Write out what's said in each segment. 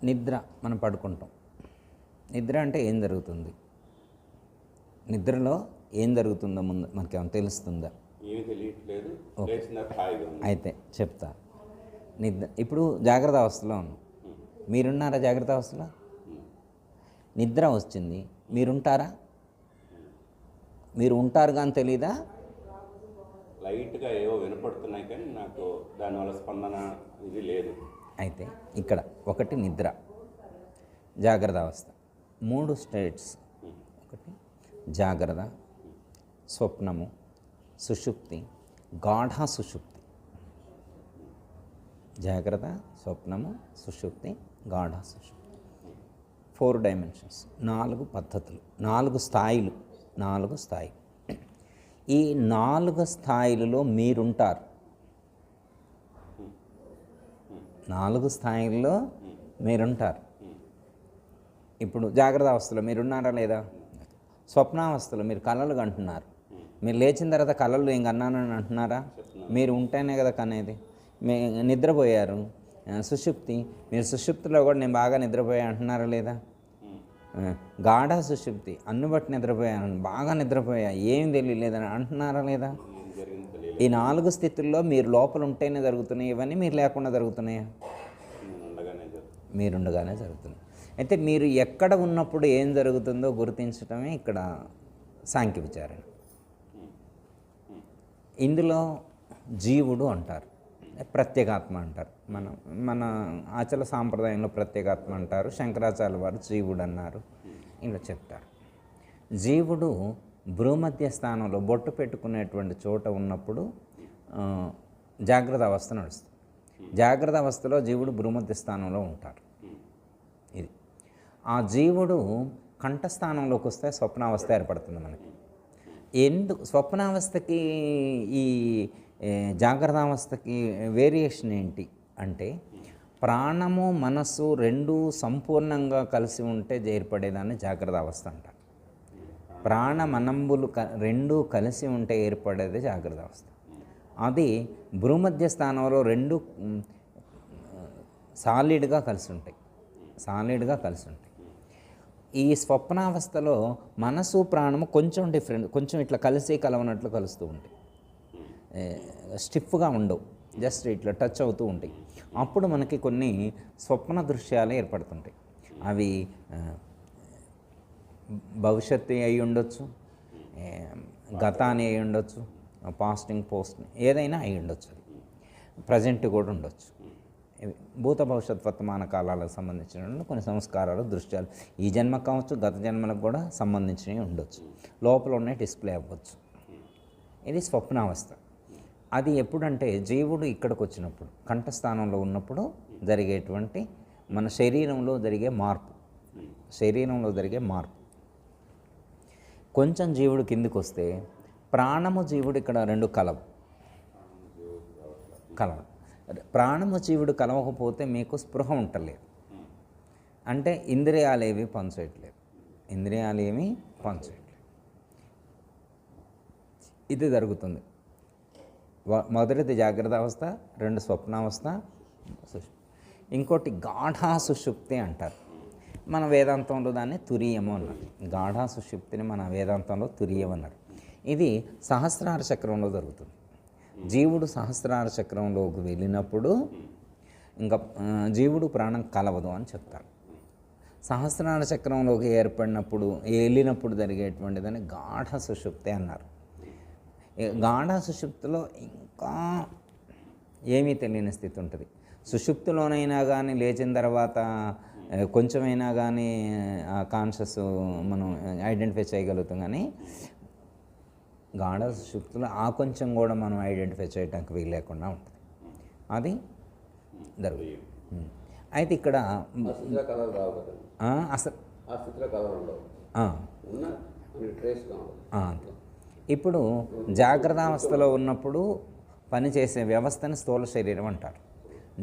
నిద్ర మనం పడుకుంటాం. నిద్ర అంటే ఏం జరుగుతుంది? నిద్రలో ఏం జరుగుతుందో ముందు మనకేమైనా తెలుస్తుందా? ఏమీ తెలియట్లేదు. లేచిన హాయిగా ఉంది. అయితే చెప్తా. నిద్ర ఇప్పుడు జాగ్రత్త అవస్థలో ఉన్నాం. మీరున్నారా జాగ్రత్త అవస్థలో? నిద్ర వచ్చింది, మీరుంటారా? మీరు ఉంటారు కానీ తెలీదా? లైట్గా ఏవో వినపడుతున్నాయి కానీ నాకు దానివల్ల స్పందన ఇది లేదు. అయితే ఇక్కడ ఒకటి నిద్ర, జాగ్రత్త అవస్థ, 3 స్టేట్స్. ఒకటి జాగ్రత్త, స్వప్నము, సుషుప్తి, గాఢ సుషుప్తి. జాగ్రత్త, స్వప్నము, సుషుప్తి, గాఢ సుషుప్తి. 4 డైమెన్షన్స్, 4 పద్ధతులు, 4 స్థాయిలు. 4 స్థాయిలు. ఈ 4 స్థాయిలలో మీరుంటారు. 4 స్థాయిల్లో మీరుంటారు. ఇప్పుడు జాగ్రత్త అవస్థలో మీరున్నారా లేదా? స్వప్నావస్థలో మీరు కళలు కంటున్నారు. మీరు లేచిన తర్వాత కళలు ఏం కన్నానని అంటున్నారా? మీరు ఉంటేనే కదా కనేది. నిద్రపోయారు, సుషుప్తి, మీరు సుషుప్తిలో కూడా నేను బాగా నిద్రపోయా అంటున్నారా లేదా? గాఢ సుషుప్తి, అన్ను బట్టి నిద్రపోయాను, బాగా నిద్రపోయా, ఏం తెలియలేదని అంటున్నారా లేదా? ఈ 4 స్థితుల్లో మీరు లోపల ఉంటేనే జరుగుతున్నాయి ఇవన్నీ, మీరు లేకుండా జరుగుతున్నాయా? మీరుండగానే జరుగుతున్నాయి. అయితే మీరు ఎక్కడ ఉన్నప్పుడు ఏం జరుగుతుందో గుర్తించడమే ఇక్కడ సాంఖ్య విచారణ. ఇందులో జీవుడు అంటారు, ప్రత్యేగాత్మ అంటారు. మన ఆచల సాంప్రదాయంలో ప్రత్యేగాత్మ అంటారు, శంకరాచార్య వారు జీవుడు అన్నారు. ఇలా చెప్తారు. జీవుడు భ్రూమధ్య స్థానంలో బొట్టు పెట్టుకునేటువంటి చోట ఉన్నప్పుడు జాగ్రత్త అవస్థ నడుస్తుంది. జాగ్రత్త అవస్థలో జీవుడు భ్రూమధ్య స్థానంలో ఉంటారు. ఇది ఆ జీవుడు కంఠస్థానంలోకి వస్తే స్వప్నావస్థ ఏర్పడుతుంది మనకి. స్వప్నావస్థకి ఈ జాగ్రత్త అవస్థకి వేరియేషన్ ఏంటి అంటే, ప్రాణము మనస్సు రెండూ సంపూర్ణంగా కలిసి ఉంటే ఏర్పడేదాన్ని జాగ్రత్త అవస్థ అంటారు. ప్రాణ మనంబులు రెండూ కలిసి ఉంటే ఏర్పడేది జాగ్రత్త అవస్థ. అది భ్రూమధ్య స్థానంలో రెండు సాలిడ్గా కలిసి ఉంటాయి. ఈ స్వప్నావస్థలో మనసు ప్రాణము కొంచెం డిఫరెంట్, కొంచెం ఇట్లా కలవనట్లు కలుస్తూ ఉంటాయి. స్టిఫ్గా ఉండవు, జస్ట్ ఇట్లా టచ్ అవుతూ ఉంటాయి. అప్పుడు మనకి కొన్ని స్వప్న దృశ్యాలు ఏర్పడుతుంటాయి. అవి భవిష్యత్తు అయి ఉండొచ్చు, గతాన్ని అయి ఉండొచ్చు, పోస్ట్ ఏదైనా అయి ఉండొచ్చు. అది ప్రజెంట్ కూడా ఉండొచ్చు. భూత భవిష్యత్ వర్తమాన కాలాలకు సంబంధించిన కొన్ని సంస్కారాలు, దృశ్యాలు ఈ జన్మ కావచ్చు, గత జన్మలకు కూడా సంబంధించినవి ఉండొచ్చు. లోపల ఉన్నాయి డిస్ప్లే అవ్వచ్చు. ఇది స్వప్నావస్థ. అది ఎప్పుడంటే జీవుడు ఇక్కడికి వచ్చినప్పుడు, కంఠస్థానంలో ఉన్నప్పుడు జరిగేటువంటి మన శరీరంలో జరిగే మార్పు. కొంచెం జీవుడు కిందికి వస్తే ప్రాణము జీవుడు ఇక్కడ రెండు కలవు. ప్రాణము జీవుడు కలవకపోతే మీకు స్పృహ ఉంటలేదు. అంటే ఇంద్రియాలు ఏవి పనిచేయట్లేదు. ఇది జరుగుతుంది. మొదటిది జాగ్రత్త అవస్థ, 2 స్వప్నావస్థ, ఇంకోటి గాఢా సుషుప్తి అంటారు. మన వేదాంతంలో దాన్ని తురీయము అన్నారు. గాఢా సుషుప్తిని మన వేదాంతంలో తురీయం అన్నారు. ఇది సహస్రార చక్రంలో జరుగుతుంది. జీవుడు సహస్రార చక్రంలోకి వెళ్ళినప్పుడు ఇంకా జీవుడు ప్రాణం కలవదు అని చెప్తారు. సహస్రార చక్రంలోకి వెళ్ళినప్పుడు జరిగేటువంటిదని గాఢ సుషుప్తి అన్నారు. గాఢ సుషుప్తిలో ఇంకా ఏమీ తెలియని స్థితి ఉంటుంది. సుషుప్తిలోనైనా కానీ లేచిన తర్వాత కొంచెమైనా కానీ ఆ కాన్షియస్ మనం ఐడెంటిఫై చేయగలుగుతాం. కానీ గాఢ సుషుప్తిలో ఆ కొంచెం కూడా మనం ఐడెంటిఫై చేయడానికి వీలు లేకుండా ఉంటుంది. అది జరుగుతుంది. అయితే ఇక్కడ ఇప్పుడు జాగ్రత్త అవస్థలో ఉన్నప్పుడు పనిచేసే వ్యవస్థని స్థూల శరీరం అంటారు.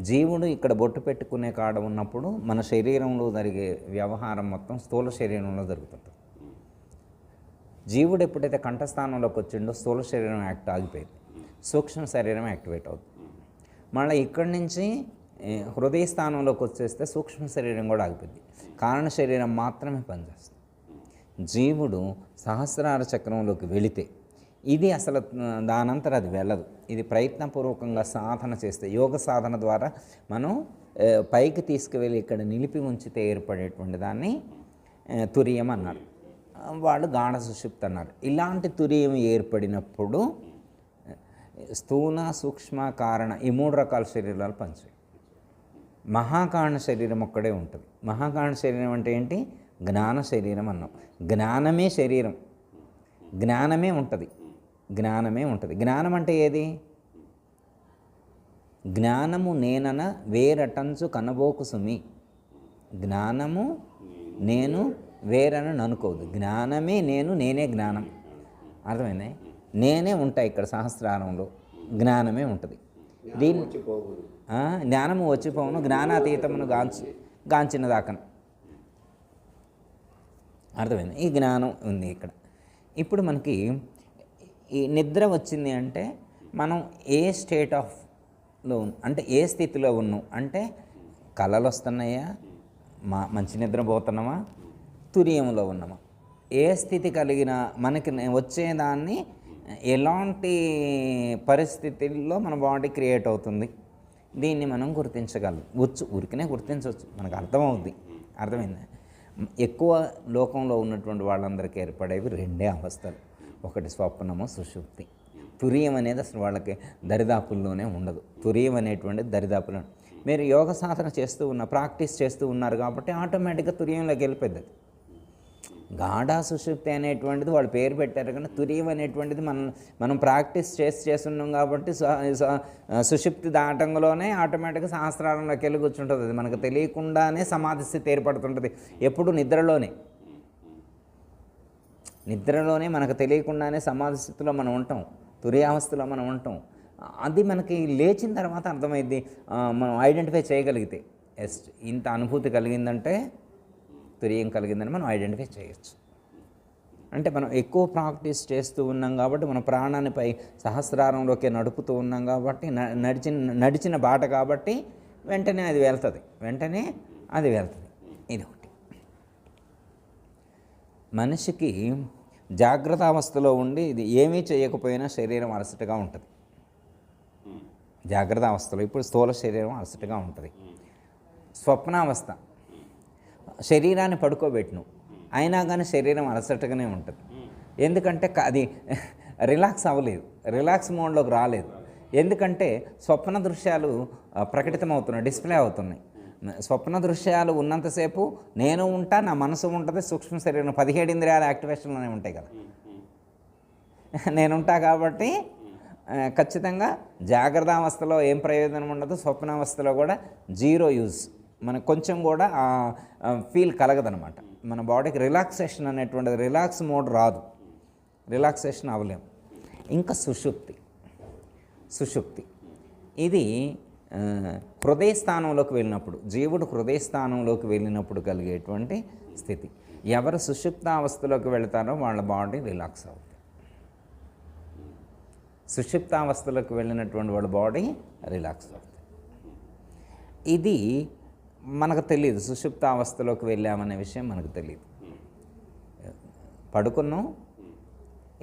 జీవుడు ఇక్కడ బొట్టు పెట్టుకునే కాడ ఉన్నప్పుడు మన శరీరంలో జరిగే వ్యవహారం మొత్తం స్థూల శరీరంలో జరుగుతుంటుంది. జీవుడు ఎప్పుడైతే కంఠస్థానంలోకి వచ్చిండో స్థూల శరీరం ఆగిపోయింది, సూక్ష్మ శరీరం యాక్టివేట్ అవుతుంది. మళ్ళీ ఇక్కడి నుంచి హృదయ స్థానంలోకి వచ్చేస్తే సూక్ష్మ శరీరం కూడా ఆగిపోద్ది. కారణ శరీరం మాత్రమే పనిచేస్తుంది. జీవుడు సహస్రార చక్రంలోకి వెళితే ఇది అసలు దానంతరం అది వెళ్ళదు. ఇది ప్రయత్నపూర్వకంగా సాధన చేస్తే, యోగ సాధన ద్వారా మనం పైకి తీసుకువెళ్ళి ఇక్కడ నిలిపి ఉంచితే ఏర్పడేటువంటి దాన్ని తురియం అన్నారు. వాళ్ళు గాఢ సుషుప్తి అన్నారు. ఇలాంటి తురియం ఏర్పడినప్పుడు స్థూల, సూక్ష్మ, కారణ ఈ 3 రకాల శరీరాలు పనిచేయాలి. మహాకారణ శరీరం ఒక్కడే ఉంటుంది. మహాకారణ శరీరం అంటే ఏంటి? జ్ఞాన శరీరం అన్నాం. జ్ఞానమే శరీరం, జ్ఞానమే ఉంటుంది, జ్ఞానమే ఉంటుంది. జ్ఞానం అంటే ఏది? జ్ఞానము నేనన వేరటంచు కనబోకు సుమి. జ్ఞానము నేను వేరని అనుకోదు. జ్ఞానమే నేను, నేనే జ్ఞానం. అర్థమైంది? నేనే ఉంటాయి ఇక్కడ సహస్రారంలో, జ్ఞానమే ఉంటుంది. దీన్ని జ్ఞానము వచ్చిపోవును, జ్ఞానాతీతమును గాంచిన దాకను. అర్థమైంది? ఈ జ్ఞానం ఉంది ఇక్కడ. ఇప్పుడు మనకి ఈ నిద్ర వచ్చింది అంటే మనం ఏ స్టేట్ ఆఫ్లో అంటే ఏ స్థితిలో ఉన్నాం అంటే కళలు వస్తున్నాయా, మంచి నిద్రపోతున్నామా, తురియంలో ఉన్నామా, ఏ స్థితి కలిగినా మనకి వచ్చేదాన్ని ఎలాంటి పరిస్థితుల్లో మన బాడీ క్రియేట్ అవుతుంది, దీన్ని మనం గుర్తించగలం. ఊరికనే గుర్తించవచ్చు, మనకు అర్థమవుద్ది. అర్థమైంది? ఎక్కువ లోకంలో ఉన్నటువంటి వాళ్ళందరికీ ఏర్పడేవి 2 అవస్థలు. ఒకటి స్వప్నము, సుషుప్తి. తురియం అనేది అసలు వాళ్ళకి దరిదాపుల్లోనే ఉండదు. తురియం అనేటువంటిది దరిదాపులో. మీరు యోగ సాధన చేస్తూ ప్రాక్టీస్ చేస్తూ ఉన్నారు కాబట్టి ఆటోమేటిక్గా తురియంలోకి వెళ్ళిపోద్ది. గాఢ సుషుప్తి అనేటువంటిది వాళ్ళు పేరు పెట్టారు, కానీ తురియం అనేటువంటిది మనం ప్రాక్టీస్ చేస్తున్నాం కాబట్టి సుషుప్తి దాటంలోనే ఆటోమేటిక్గా సహస్రారంలోకి వెళ్ళి కూర్చుంటుంది. అది మనకు తెలియకుండానే సమాధి స్థితి ఏర్పడుతుంటుంది. ఎప్పుడు నిద్రలోనే మనకు తెలియకుండానే సమాధి స్థితిలో మనం ఉంటాం, తురియావస్థలో మనం ఉంటాం. అది మనకి లేచిన తర్వాత అర్థమైంది, మనం ఐడెంటిఫై చేయగలిగితే. ఇంత అనుభూతి కలిగిందంటే తురియం కలిగిందని మనం ఐడెంటిఫై చేయొచ్చు. అంటే మనం ఎక్కువ ప్రాక్టీస్ చేస్తూ ఉన్నాం కాబట్టి, మన ప్రాణాన్ని సహస్రారంలోకి నడుపుతూ ఉన్నాం కాబట్టి, నడిచిన బాట కాబట్టి వెంటనే అది వెళ్తుంది. ఇది ఒకటి. మనిషికి జాగ్రత్త అవస్థలో ఉండి ఇది ఏమీ చేయకపోయినా శరీరం అలసటగా ఉంటుంది. జాగ్రత్త అవస్థలో ఇప్పుడు స్థూల శరీరం అలసటగా ఉంటుంది. స్వప్నావస్థ శరీరాన్ని పడుకోబెట్టును, అయినా కానీ శరీరం అలసటగానే ఉంటుంది. ఎందుకంటే అది రిలాక్స్ అవ్వలేదు, రిలాక్స్ మోడ్లోకి రాలేదు. ఎందుకంటే స్వప్న దృశ్యాలు ప్రకటితమవుతున్నాయి, డిస్ప్లే అవుతున్నాయి. స్వప్న దృశ్యాలు ఉన్నంతసేపు నేను ఉంటా, నా మనసు ఉంటుంది, సూక్ష్మ శరీరం 17 ఇంద్రియాల యాక్టివేషన్లోనే ఉంటాయి కదా. నేనుంటా కాబట్టి ఖచ్చితంగా జాగ్రత్త అవస్థలో ఏం ప్రయోజనం ఉండదు, స్వప్నావస్థలో కూడా జీరో యూజ్. మనకు కొంచెం కూడా ఫీల్ కలగదనమాట. మన బాడీకి రిలాక్సేషన్ అనేటువంటిది, రిలాక్స్ మోడ్ రాదు, రిలాక్సేషన్ అవ్వలేము. ఇంకా సుషుప్తి ఇది హృదయ స్థానంలోకి వెళ్ళినప్పుడు, జీవుడు హృదయ స్థానంలోకి వెళ్ళినప్పుడు కలిగేటువంటి స్థితి. ఎవరు సుషుప్తావస్థలోకి వెళతారో వాళ్ళ బాడీ రిలాక్స్ అవుతుంది. సుషుప్తావస్థలోకి వెళ్ళినటువంటి వాళ్ళ బాడీ రిలాక్స్ అవుతుంది. ఇది మనకు తెలియదు, సుషుప్తావస్థలోకి వెళ్ళామనే విషయం మనకు తెలియదు. పడుకున్నాం,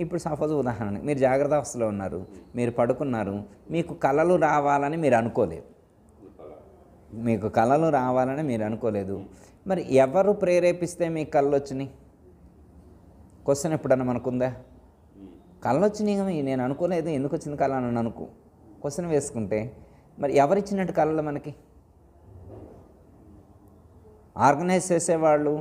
ఇప్పుడు సపోజ్ ఉదాహరణ, మీరు జాగ్రత్త అవస్థలో ఉన్నారు, మీరు పడుకున్నారు, మీకు కళలు రావాలని మీరు అనుకోలేదు. మరి ఎవరు ప్రేరేపిస్తే మీకు కళ్ళు వచ్చినాయి? క్వశ్చన్ ఎప్పుడన్నా మనకుందా? కళ్ళు వచ్చినాయి, నేను అనుకోలేదు, ఎందుకు వచ్చింది కళ అని అనుకో క్వశ్చన్ వేసుకుంటే, మరి ఎవరిచ్చినట్టు కళలు మనకి? ఆర్గనైజ్ చేసేవాళ్ళు,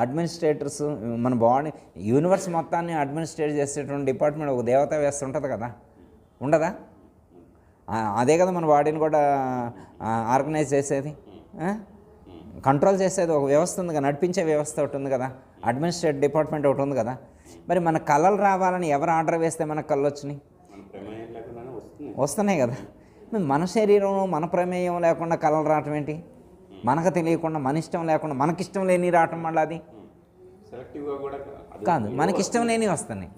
అడ్మినిస్ట్రేటర్స్, మన బాడీ యూనివర్స్ మొత్తాన్ని అడ్మినిస్ట్రేట్ చేసేటువంటి డిపార్ట్మెంట్ ఒక దేవతా వ్యవస్థ ఉంటుంది కదా, ఉండదా? అదే కదా మన బాడీని కూడా ఆర్గనైజ్ చేసేది, కంట్రోల్ చేసేది ఒక వ్యవస్థ ఉంది కదా, నడిపించే వ్యవస్థ ఒకటి ఉంది కదా, అడ్మినిస్ట్రేటివ్ డిపార్ట్మెంట్ ఒకటి ఉంది కదా. మరి మన కళలు రావాలని ఎవరు ఆర్డర్ వేస్తే మనకు కళ్ళు వచ్చినాయి? వస్తున్నాయి కదా. మన శరీరం మన ప్రమేయం లేకుండా కళలు రావటం ఏంటి? మనకు తెలియకుండా, మన ఇష్టం లేకుండా, మనకిష్టం లేని రావటం వల్ల అది కాదు, మనకిష్టం లేని వస్తున్నాయి.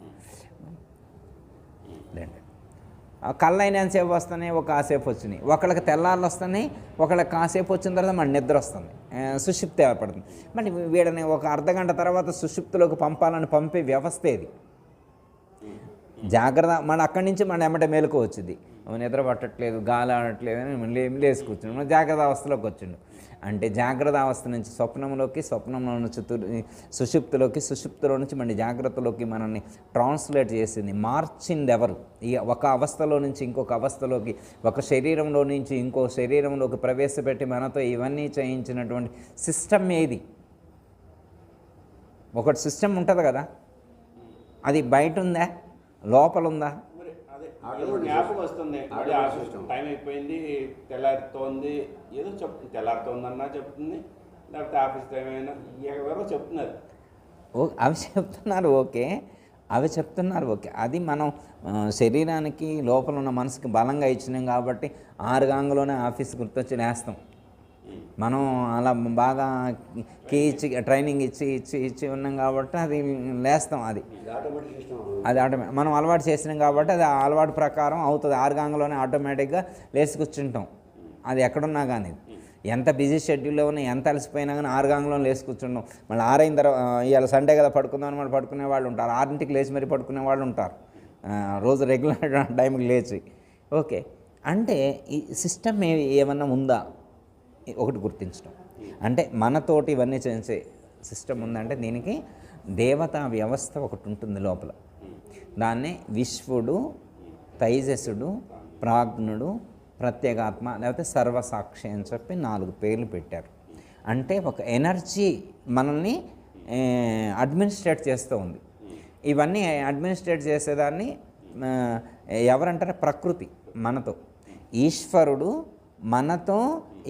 కళ్ళు అయినంతసేపు వస్తున్నాయి, ఒక కాసేపు వచ్చినాయి. ఒకళ్ళకి తెల్లారులు వస్తున్నాయి, ఒకళ్ళకి కాసేపు వచ్చిన తర్వాత మన నిద్ర వస్తుంది, సుషుప్తి ఏర్పడుతుంది. మరి వీడని ఒక అర్ధగంట తర్వాత సుషుప్తిలోకి పంపాలని పంపే వ్యవస్థ ఇది. జాగ్రత్త మన అక్కడి నుంచి మన ఎమ్మటే మేలుకు వచ్చింది, నిద్ర పట్టట్లేదు, గాలి ఆడట్లేదు అని మళ్ళీ లేచి కూర్చుండు, మన జాగ్రత్త అవస్థలోకి వచ్చిండు. అంటే జాగ్రత్త అవస్థ నుంచి స్వప్నంలోకి, స్వప్నంలో నుంచి సుషుప్తిలోకి, సుషుప్తిలో నుంచి మళ్ళీ జాగ్రత్తలోకి మనల్ని ట్రాన్స్లేట్ చేసింది, మార్చింది ఎవరు? ఈ ఒక అవస్థలో నుంచి ఇంకొక అవస్థలోకి, ఒక శరీరంలో నుంచి ఇంకో శరీరంలోకి ప్రవేశపెట్టి మనతో ఇవన్నీ చేయించినటువంటి సిస్టమ్ ఏది? ఒకటి సిస్టమ్ ఉంటుంది కదా, అది బయట ఉందా, లోపల ఉందా? మరి అదే జ్ఞాపకం వస్తుంది, మళ్ళీ ఆఫీస్ టైం అయిపోయింది, తెల్లారుతోంది, ఏదో చెప్తుంది, తెల్లారుతోందన్నా చెప్తుంది, లేకపోతే ఆఫీస్ టైం అయినా ఎవరో చెప్తున్నారు. అవి చెప్తున్నారు ఓకే, అవి చెప్తున్నారు ఓకే. అది మనం శరీరానికి లోపల ఉన్న మనసుకి బలంగా ఇచ్చినాం కాబట్టి 6 గంటలోనే ఆఫీస్ గుర్తొచ్చి లేస్తాం. మనం అలా బాగా కీ ఇచ్చి ట్రైనింగ్ ఇచ్చి ఉన్నాం కాబట్టి అది లేస్తాం. అది ఆటోమేటిక్ మనం అలవాటు చేసినాం కాబట్టి అది ఆ అలవాటు ప్రకారం అవుతుంది. 6 గంటలోనే ఆటోమేటిక్గా లేచి కూర్చుంటాం. అది ఎక్కడున్నా కానీ, ఎంత బిజీ షెడ్యూల్లో ఉన్నా, ఎంత అలసిపోయినా కానీ 6 గంటలో లేచి కూర్చుంటాం. మళ్ళీ 6 అయిన తర్వాత ఇవాళ సండే కదా పడుకుందామని మళ్ళీ పడుకునే వాళ్ళు ఉంటారు, 6ంటికి లేచి మరీ పడుకునే వాళ్ళు ఉంటారు, రోజు రెగ్యులర్ టైంకి లేచి. ఓకే, అంటే ఈ సిస్టమ్ ఏమన్నా ఉందా ఒకటి గుర్తించడం. అంటే మనతోటి ఇవన్నీ చేసే సిస్టమ్ ఉందంటే దీనికి దేవతా వ్యవస్థ ఒకటి ఉంటుంది లోపల. దాన్నే విశ్వడు, తైజసుడు, ప్రాజ్ఞుడు, ప్రత్యేగాత్మ, లేకపోతే సర్వసాక్షి అని చెప్పి 4 పేర్లు పెట్టారు. అంటే ఒక ఎనర్జీ మనల్ని అడ్మినిస్ట్రేట్ చేస్తూ ఉంది. ఇవన్నీ అడ్మినిస్ట్రేట్ చేసేదాన్ని ఎవరంటారు? ప్రకృతి మనతో. ఈశ్వరుడు మనతో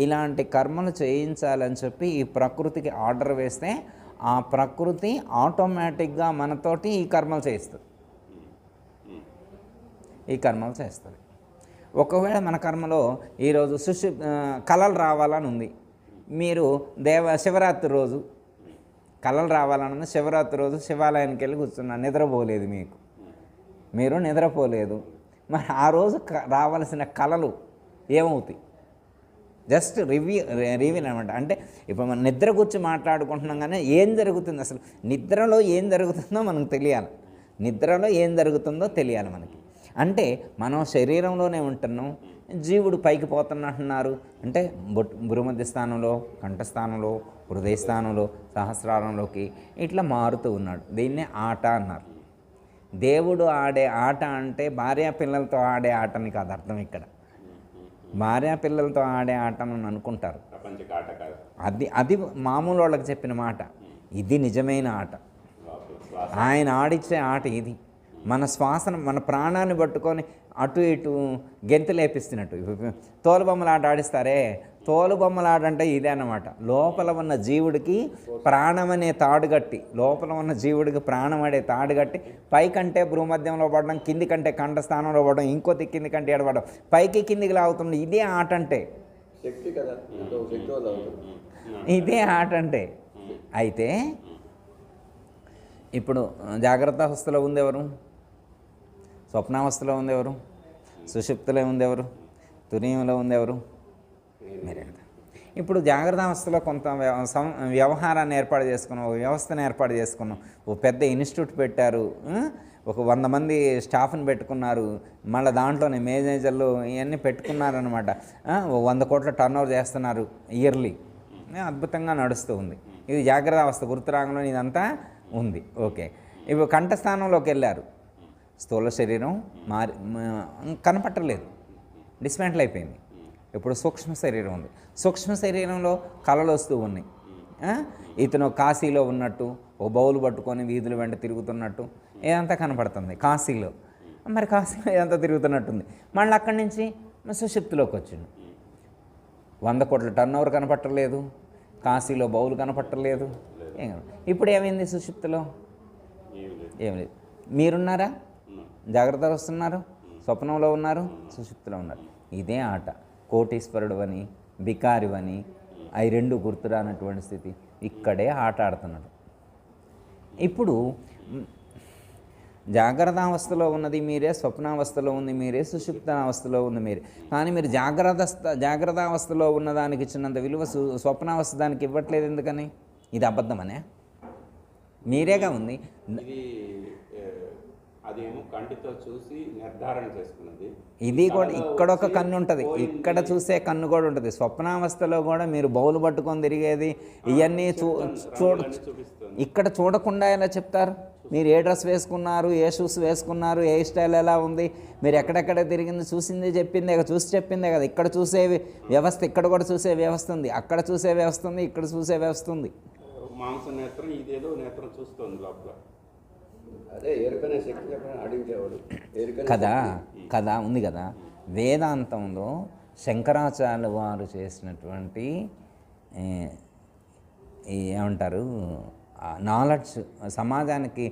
ఇలాంటి కర్మలు చేయించాలని చెప్పి ఈ ప్రకృతికి ఆర్డర్ వేస్తే ఆ ప్రకృతి ఆటోమేటిక్గా మనతోటి ఈ కర్మలు చేస్తుంది. ఒకవేళ మన కర్మలో ఈరోజు కళలు రావాలని ఉంది, మీరు శివరాత్రి రోజు కళలు రావాలని ఉంది, శివరాత్రి రోజు శివాలయానికి వెళ్ళి కూర్చున్నారు, నిద్రపోలేదు, మీరు నిద్రపోలేదు. మరి ఆ రోజు రావాల్సిన కళలు ఏమవుతాయి? జస్ట్ రివ్యూ అనమాట. అంటే ఇప్పుడు మనం నిద్ర గురించి మాట్లాడుకుంటున్నాం కానీ ఏం జరుగుతుంది అసలు? నిద్రలో ఏం జరుగుతుందో మనకు తెలియాలి, మనకి. అంటే మనం శరీరంలోనే ఉంటున్నాం, జీవుడు పైకి పోతున్నట్టున్నారు అంటే భూమధ్య స్థానంలో, కంఠస్థానంలో, హృదయ స్థానంలో, సహస్రారంలోకి ఇట్లా మారుతూ ఉన్నాడు. దీన్నే ఆట అన్నారు. దేవుడు ఆడే ఆట అంటే భార్యా పిల్లలతో ఆడే ఆటని కాదు అర్థం. ఇక్కడ భార్యా పిల్లలతో ఆడే ఆట అని అనుకుంటారు, అది మామూలు వాళ్ళకి చెప్పిన మాట. ఇది నిజమైన ఆట, ఆయన ఆడిచ్చే ఆట ఇది. మన శ్వాసను, మన ప్రాణాన్ని పట్టుకొని అటు ఇటు గెంతులేపిస్తున్నట్టు. తోలుబొమ్మల ఆట ఆడిస్తారే, తోలుబొమ్మల ఆట అంటే ఇదే అన్నమాట. లోపల ఉన్న జీవుడికి ప్రాణం అనే తాడుగట్టి, ప్రాణం అనే తాడుగట్టి పైకంటే భూమధ్యంలో పడడం, కింది కంటే కంఠస్థానంలో పడడం, ఇంకొద్ది కింది కంటే ఎడబడడం, పైకి కిందికి లాగుతుంది. ఇదే ఆట అంటే, ఇదే ఆట అంటే. అయితే ఇప్పుడు జాగ్రత్త అవస్థలో ఉంది ఎవరు? స్వప్నావస్థలో ఉంది ఎవరు? సుషుప్తిలో ఉంది ఎవరు? తురీయంలో ఉంది ఎవరు? మీరే కదా. ఇప్పుడు జాగ్రత్త అవస్థలో కొంత వ్యవహారాన్ని ఏర్పాటు చేసుకున్నాం, ఒక వ్యవస్థను ఏర్పాటు చేసుకున్నాం, ఓ పెద్ద ఇన్స్టిట్యూట్ పెట్టారు, ఒక 100 మంది స్టాఫ్ని పెట్టుకున్నారు, మళ్ళీ దాంట్లోనే మేనేజర్లు ఇవన్నీ పెట్టుకున్నారనమాట. 100 కోట్ల టర్న్ ఓవర్ చేస్తున్నారు ఇయర్లీ, అద్భుతంగా నడుస్తూ ఉంది. ఇది జాగ్రత్త అవస్థ, గుర్తురాగంలో ఇదంతా ఉంది. ఓకే, ఇప్పుడు కంఠస్థానంలోకి వెళ్ళారు, స్థూల శరీరం కనపట్టలేదు, డిస్మాంటిల్ అయిపోయింది. ఇప్పుడు సూక్ష్మ శరీరం ఉంది. సూక్ష్మ శరీరంలో కళలు వస్తూ ఉన్నాయి. ఇతను కాశీలో ఉన్నట్టు, ఓ బౌలు పట్టుకొని వీధుల వెంట తిరుగుతున్నట్టు ఇదంతా కనపడుతుంది కాశీలో. మరి కాశీలో ఇదంతా తిరుగుతున్నట్టుంది. మళ్ళీ అక్కడి నుంచి సుషుప్తిలోకి వచ్చిండు. 100 కోట్ల టర్న్ ఓవర్ కనపట్టలేదు, కాశీలో బౌలు కనపట్టలేదు. ఇప్పుడు ఏమైంది? సుషుప్తిలో ఏం లేదు. మీరున్నారా? జాగ్రత్తగా వస్తున్నారు, స్వప్నంలో ఉన్నారు, సుషుప్తిలో ఉన్నారు. ఇదే ఆట. కోటీశ్వరుడు అని, బికారివని, అవి 2 గుర్తురానటువంటి స్థితి. ఇక్కడే ఆట ఆడుతున్నాడు. ఇప్పుడు జాగ్రత్త అవస్థలో ఉన్నది మీరే, స్వప్నావస్థలో ఉంది మీరే, సుషుప్తావస్థలో ఉంది మీరే. కానీ మీరు జాగ్రత్త అవస్థలో ఉన్నదానికి ఇచ్చినంత విలువ స్వప్నావస్థ దానికి ఇవ్వట్లేదు. ఎందుకని? ఇది అబద్ధమనే? మీరేగా ఉంది. ఇది అదేమో కంటితో చూసి నిర్ధారణ చేసుకున్నది. ఇది కూడా ఇక్కడ ఒక కన్ను ఉంటుంది, ఇక్కడ చూసే కన్ను కూడా ఉంటుంది. స్వప్నావస్థలో కూడా మీరు బౌలు పట్టుకొని తిరిగేది ఇవన్నీ ఇక్కడ చూడకుండా ఎలా చెప్తారు? మీరు ఏ డ్రెస్ వేసుకున్నారు, ఏ షూస్ వేసుకున్నారు, ఏ స్టైల్ ఎలా ఉంది, మీరు ఎక్కడెక్కడ తిరిగింది చూసింది చెప్పిందే కదా, చూసి చెప్పిందే కదా. ఇక్కడ చూసే వ్యవస్థ, ఇక్కడ కూడా చూసే వ్యవస్థ ఉంది, అక్కడ చూసే వ్యవస్థ ఉంది, ఇక్కడ చూసే వ్యవస్థ ఉంది. మాంస నేత్రం ఇదేదో నేత్రం చూస్తుంది లోపల. అదే ఏరుకనే శక్తి ఆడించేవాడు కదా ఉంది కదా. వేదాంతంలో శంకరాచార్య వారు చేసినటువంటి ఏమంటారు నాలెడ్జ్ సమాజానికి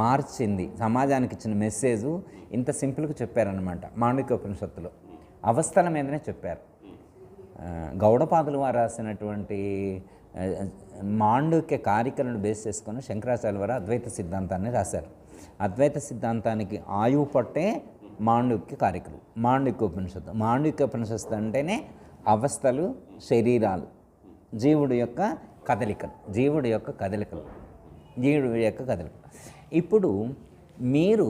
మార్చింది, సమాజానికి ఇచ్చిన మెసేజు ఇంత సింపుల్గా చెప్పారనమాట. మాండూక్యోపనిషత్తులో అవస్థల మీదనే చెప్పారు. గౌడపాదులు వారు రాసినటువంటి మాండూక్య కారికలను బేస్ చేసుకొని శంకరాచార్య వారు అద్వైత సిద్ధాంతాన్ని రాశారు. అద్వైత సిద్ధాంతానికి ఆయువు పట్టే మాండూక్య కారికలు, మాండూక్యోపనిషత్తు. మాండూక్యోపనిషత్తు అంటేనే అవస్థలు, శరీరాలు, జీవుడి యొక్క కదలికలు. ఇప్పుడు మీరు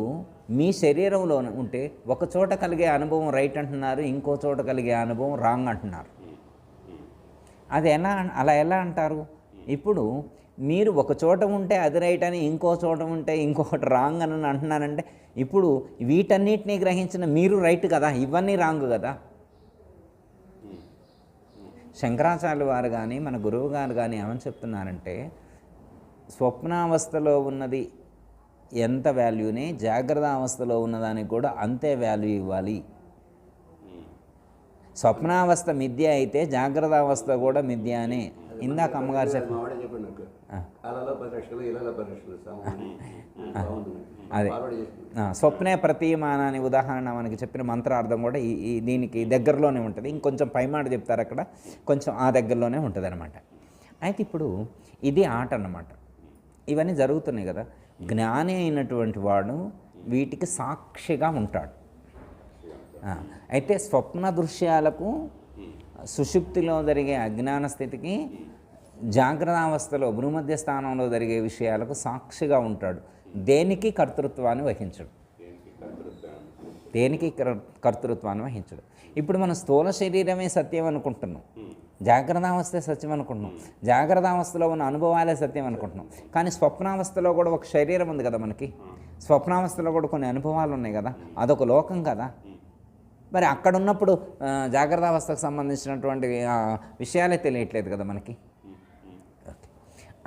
మీ శరీరంలో ఉంటే ఒక చోట కలిగే అనుభవం రైట్ అంటున్నారు, ఇంకో చోట కలిగే అనుభవం రాంగ్ అంటున్నారు. అది అలా ఎలా అంటారు? ఇప్పుడు మీరు ఒక చోట ఉంటే అది రైట్ అని, ఇంకో చోట ఉంటే ఇంకొకటి రాంగ్ అని అంటున్నారంటే ఇప్పుడు వీటన్నిటినీ గ్రహించిన మీరు రైట్ కదా, ఇవన్నీ రాంగ్ కదా. శంకరాచార్యుల వారు కానీ మన గురువు గారు కానీ ఏమని చెప్తున్నారంటే స్వప్నావస్థలో ఉన్నది ఎంత వాల్యూనే జాగ్రత్త అవస్థలో ఉన్నదానికి కూడా అంతే వాల్యూ ఇవ్వాలి. స్వప్నావస్థ మిథ్య అయితే జాగ్రత్త అవస్థ కూడా మిథ్య అని ఇందాక అమ్మగారు చెప్పారు. అదే స్వప్నే ప్రతీయమానాన్ని ఉదాహరణ మనకి చెప్పిన మంత్రార్థం కూడా దీనికి దగ్గరలోనే ఉంటుంది. ఇంకొంచెం పైమాట చెప్తారు అక్కడ, కొంచెం ఆ దగ్గరలోనే ఉంటుంది అనమాట. అయితే ఇప్పుడు ఇది ఆట అన్నమాట. ఇవన్నీ జరుగుతున్నాయి కదా. జ్ఞాని అయినటువంటి వాడు వీటికి సాక్షిగా ఉంటాడు. అయితే స్వప్న దృశ్యాలకు, సుషుప్తిలో జరిగే అజ్ఞాన స్థితికి, జాగ్రత్త అవస్థలో భూమధ్య స్థానంలో జరిగే విషయాలకు సాక్షిగా ఉంటాడు. దేనికి కర్తృత్వాన్ని వహించడు. ఇప్పుడు మనం స్థూల శరీరమే సత్యం అనుకుంటున్నాం, జాగ్రత్త అవస్థే సత్యం అనుకుంటున్నాం, జాగ్రత్త అవస్థలో ఉన్న అనుభవాలే సత్యం అనుకుంటున్నాం. కానీ స్వప్నావస్థలో కూడా ఒక శరీరం ఉంది కదా మనకి, స్వప్నావస్థలో కూడా కొన్ని అనుభవాలు ఉన్నాయి కదా, అదొక లోకం కదా. మరి అక్కడ ఉన్నప్పుడు జాగ్రత్త అవస్థకు సంబంధించినటువంటి విషయాలే తెలియట్లేదు కదా మనకి.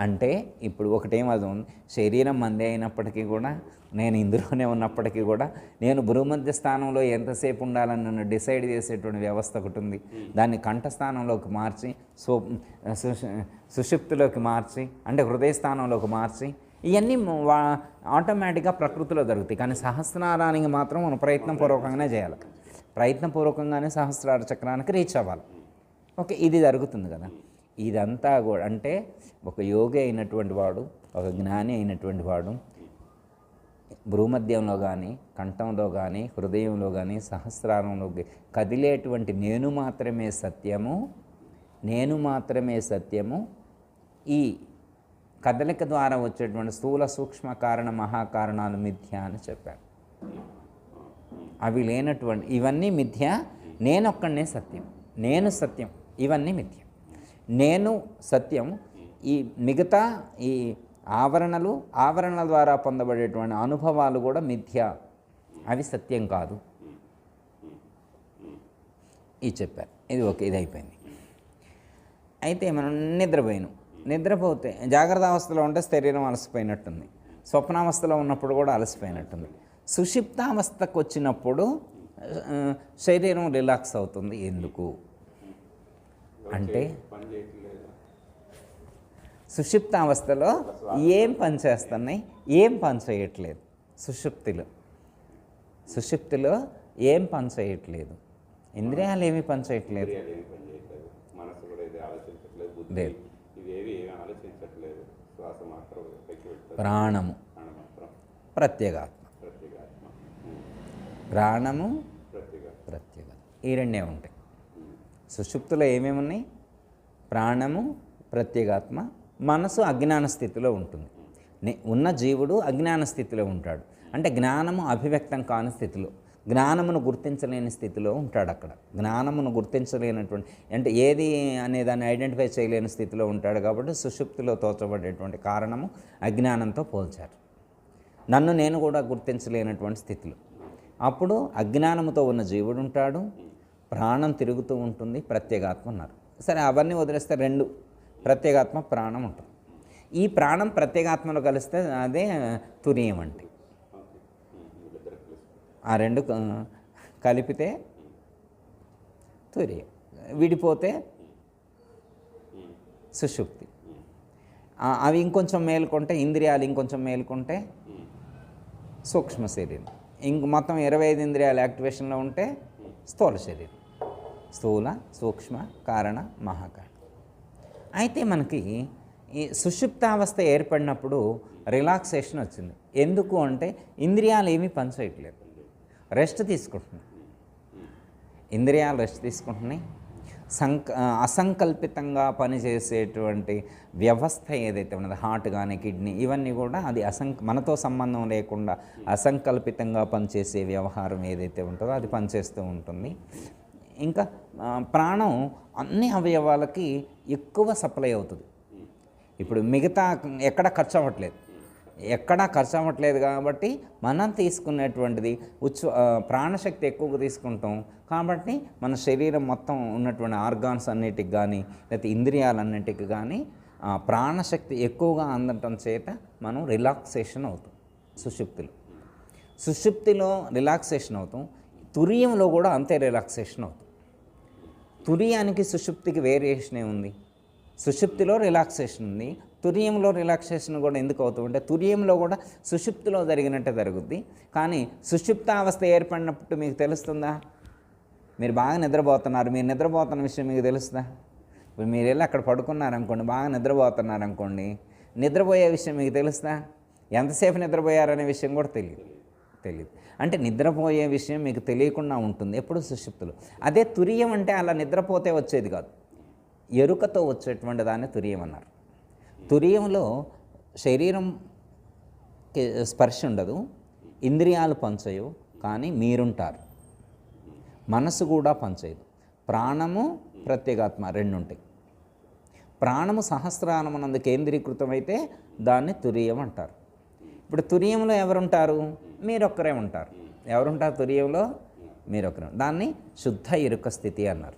అంటే ఇప్పుడు ఒకటేమర్థం ఉంది, శరీరం మందే అయినప్పటికీ కూడా, నేను ఇందులోనే ఉన్నప్పటికీ కూడా, నేను భూమధ్య స్థానంలో ఎంతసేపు ఉండాలని నన్ను డిసైడ్ చేసేటువంటి వ్యవస్థ ఒకటి ఉంది. దాన్ని కంఠస్థానంలోకి మార్చి, సుషుప్తిలోకి మార్చి, అంటే హృదయ స్థానంలోకి మార్చి, ఇవన్నీ ఆటోమేటిక్గా ప్రకృతిలో జరుగుతాయి. కానీ సహస్రారానికి మాత్రం మనం ప్రయత్నపూర్వకంగానే చేయాలి. ప్రయత్నపూర్వకంగానే సహస్రార చక్రానికి రీచ్ అవ్వాలి. ఓకే, ఇది జరుగుతుంది కదా. ఇదంతా కూడా అంటే ఒక యోగి అయినటువంటి వాడు, ఒక జ్ఞాని అయినటువంటి వాడు భూమధ్యంలో కానీ, కంఠంలో కానీ, హృదయంలో కానీ, సహస్రారంలో కదిలేటువంటి నేను మాత్రమే సత్యము, ఈ కదలిక ద్వారా వచ్చేటువంటి స్థూల సూక్ష్మ కారణ మహాకారణాలు మిథ్య అని చెప్పారు. అవి లేనటువంటి ఇవన్నీ మిథ్య, నేనొక్కడే సత్యం, నేను సత్యం, ఇవన్నీ మిథ్య. నేను సత్యం, ఈ మిగతా ఈ ఆవరణల ద్వారా పొందబడేటువంటి అనుభవాలు కూడా మిథ్య, అవి సత్యం కాదు. ఇది చెప్పారు. ఇది ఓకే, ఇది అయిపోయింది. అయితే మనం నిద్రపోతే జాగ్రత్త అవస్థలో ఉంటే శరీరం అలసిపోయినట్టుంది, స్వప్నావస్థలో ఉన్నప్పుడు కూడా అలసిపోయినట్టుంది. సుషిప్తావస్థకు వచ్చినప్పుడు శరీరం రిలాక్స్ అవుతుంది. ఎందుకు అంటే సుషిప్తావస్థలో ఏం పని చేస్తున్నాయి, ఏం పని చేయట్లేదు. సుషుప్తిలో ఏం పని చేయట్లేదు, ఇంద్రియాలు ఏమీ పని చేయట్లేదు, ప్రాణము ప్రత్యేగాత్మ. ప్రత్యేగాత్మ. ప్రాణము ప్రత్యేగాత్మ. ప్రత్యేగాత్మ, ఈ రెండే ఉంటాయి. సుషుప్తిలో ఏమేమి ఉన్నాయి? ప్రాణము, ప్రత్యేగాత్మ. మనసు అజ్ఞాన స్థితిలో ఉంటుంది. ఉన్న జీవుడు అజ్ఞాన స్థితిలో ఉంటాడు. అంటే జ్ఞానము అభివ్యక్తం కాని స్థితిలో, జ్ఞానమును గుర్తించలేని స్థితిలో ఉంటాడు. అక్కడ జ్ఞానమును గుర్తించలేనటువంటి, అంటే ఏది అనే దాన్ని ఐడెంటిఫై చేయలేని స్థితిలో ఉంటాడు. కాబట్టి సుషుప్తిలో తోచబడేటువంటి కారణము అజ్ఞానంతో పోల్చారు. నన్ను నేను కూడా గుర్తించలేనటువంటి స్థితిలో. అప్పుడు అజ్ఞానముతో ఉన్న జీవుడు ఉంటాడు, ప్రాణం తిరుగుతూ ఉంటుంది, ప్రత్యేగాత్మ ఉన్నారు. సరే, అవన్నీ వదిలేస్తే రెండు, ప్రత్యేగాత్మ, ప్రాణం ఉంటుంది. ఈ ప్రాణం ప్రత్యేగాత్మలో కలిస్తే అదే తురీయం అంటే. ఆ రెండు కలిపితే తురీయం, విడిపోతే సుషుప్తి. అవి ఇంకొంచెం మేలుకుంటే, ఇంద్రియాలు ఇంకొంచెం మేలుకుంటే సూక్ష్మ శరీరం. మొత్తం 25 ఇంద్రియాలు యాక్టివేషన్లో ఉంటే స్థూల శరీరం. స్థూల, సూక్ష్మ, కారణ, మహాకారణ. అయితే మనకి ఈ సుషుప్తావస్థ ఏర్పడినప్పుడు రిలాక్సేషన్ వచ్చింది. ఎందుకు అంటే ఇంద్రియాలు ఏమీ పనిచేయట్లేదు, రెస్ట్ తీసుకుంటున్నాయి. ఇంద్రియాలు రెస్ట్ తీసుకుంటున్నాయి. అసంకల్పితంగా పనిచేసేటువంటి వ్యవస్థ ఏదైతే ఉన్నదో, హార్ట్ కానీ కిడ్నీ, ఇవన్నీ కూడా అది మనతో సంబంధం లేకుండా అసంకల్పితంగా పనిచేసే వ్యవహారం ఏదైతే ఉంటుందో అది పనిచేస్తూ ఉంటుంది. ఇంకా ప్రాణం అన్ని అవయవాలకి ఎక్కువ సప్లై అవుతుంది. ఇప్పుడు మిగతా ఎక్కడా ఖర్చు అవ్వట్లేదు కాబట్టి మనం తీసుకునేటువంటిది ప్రాణశక్తి ఎక్కువగా తీసుకుంటాం. కాబట్టి మన శరీరం మొత్తం ఉన్నటువంటి ఆర్గాన్స్ అన్నిటికి కానీ, లేకపోతే ఇంద్రియాలన్నిటికి కానీ ప్రాణశక్తి ఎక్కువగా అందటం చేత మనం రిలాక్సేషన్ అవుతాం. సుషుప్తిలో రిలాక్సేషన్ అవుతాం. తురీయంలో కూడా అంతే రిలాక్సేషన్ అవుతాం. తురీయానికి సుషుప్తికి వేరియేషన్ ఏముంది? సుషుప్తిలో రిలాక్సేషన్ ఉంది, తురీయంలో రిలాక్సేషన్ కూడా ఎందుకు అవుతుందంటే తురీయంలో కూడా సుషుప్తిలో జరిగినట్టే జరుగుద్ది. కానీ సుషుప్తావస్థ ఏర్పడినప్పుడు మీకు తెలుస్తుందా? మీరు బాగా నిద్రపోతున్నారు, మీరు నిద్రపోతున్న విషయం మీకు తెలుస్తుందా? ఇప్పుడు మీరు వెళ్ళి అక్కడ పడుకున్నారనుకోండి, బాగా నిద్రపోతున్నారనుకోండి, నిద్రపోయే విషయం మీకు తెలుస్తుందా? ఎంతసేపు నిద్రపోయారనే విషయం కూడా తెలియదు. అంటే నిద్రపోయే విషయం మీకు తెలియకుండా ఉంటుంది ఎప్పుడు సుషుప్తిలో. అదే తురీయం అంటే అలా నిద్రపోతే వచ్చేది కాదు, ఎరుకతో వచ్చేటువంటి దాన్ని తురీయం అన్నారు. తురీయంలో శరీరం స్పర్శ ఉండదు, ఇంద్రియాలు పనిచేయవు, కానీ మీరుంటారు. మనసు కూడా పనిచేయదు. ప్రాణము, ప్రత్యేగాత్మ రెండు ఉంటాయి. ప్రాణము సహస్రారమునందు కేంద్రీకృతమైతే దాన్ని తురీయం అంటారు. ఇప్పుడు తురీయంలో ఎవరుంటారు? మీరొక్కరే ఉంటారు. ఎవరుంటారు తురీయంలో? మీరొక్కరే. దాన్ని శుద్ధ ఇరుక స్థితి అన్నారు.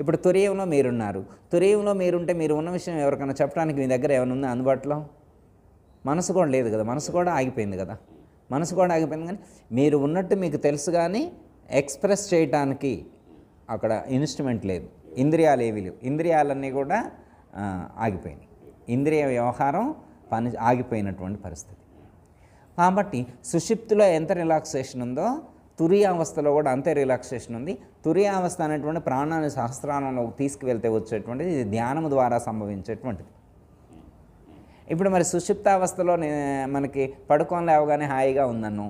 ఇప్పుడు తురీయంలో మీరున్నారు. తురీయంలో మీరుంటే మీరు ఉన్న విషయం ఎవరికైనా చెప్పడానికి మీ దగ్గర ఏమైనా ఉందా అందుబాటులో? మనసు కూడా లేదు కదా, మనసు కూడా ఆగిపోయింది కదా. మనసు కూడా ఆగిపోయింది, కానీ మీరు ఉన్నట్టు మీకు తెలుసు, కానీ ఎక్స్ప్రెస్ చేయటానికి అక్కడ ఇన్స్ట్రుమెంట్ లేదు, ఇంద్రియాలు ఏవి లేవు. ఇంద్రియాలన్నీ కూడా ఆగిపోయినాయి. ఇంద్రియ వ్యవహారం ఆగిపోయినటువంటి పరిస్థితి. కాబట్టి సుషుప్తిలో ఎంత రిలాక్సేషన్ ఉందో తురీయావస్థలో కూడా అంతే రిలాక్సేషన్ ఉంది. తురీయావస్థ అనేటువంటి ప్రాణాన్ని సహస్రానంలోకి తీసుకువెళ్తే వచ్చేటువంటిది, ఇది ధ్యానం ద్వారా సంభవించేటువంటిది. ఇప్పుడు మరి సుషుప్తావస్థలో మనకి పడుకొని లేవగానే హాయిగా ఉందను,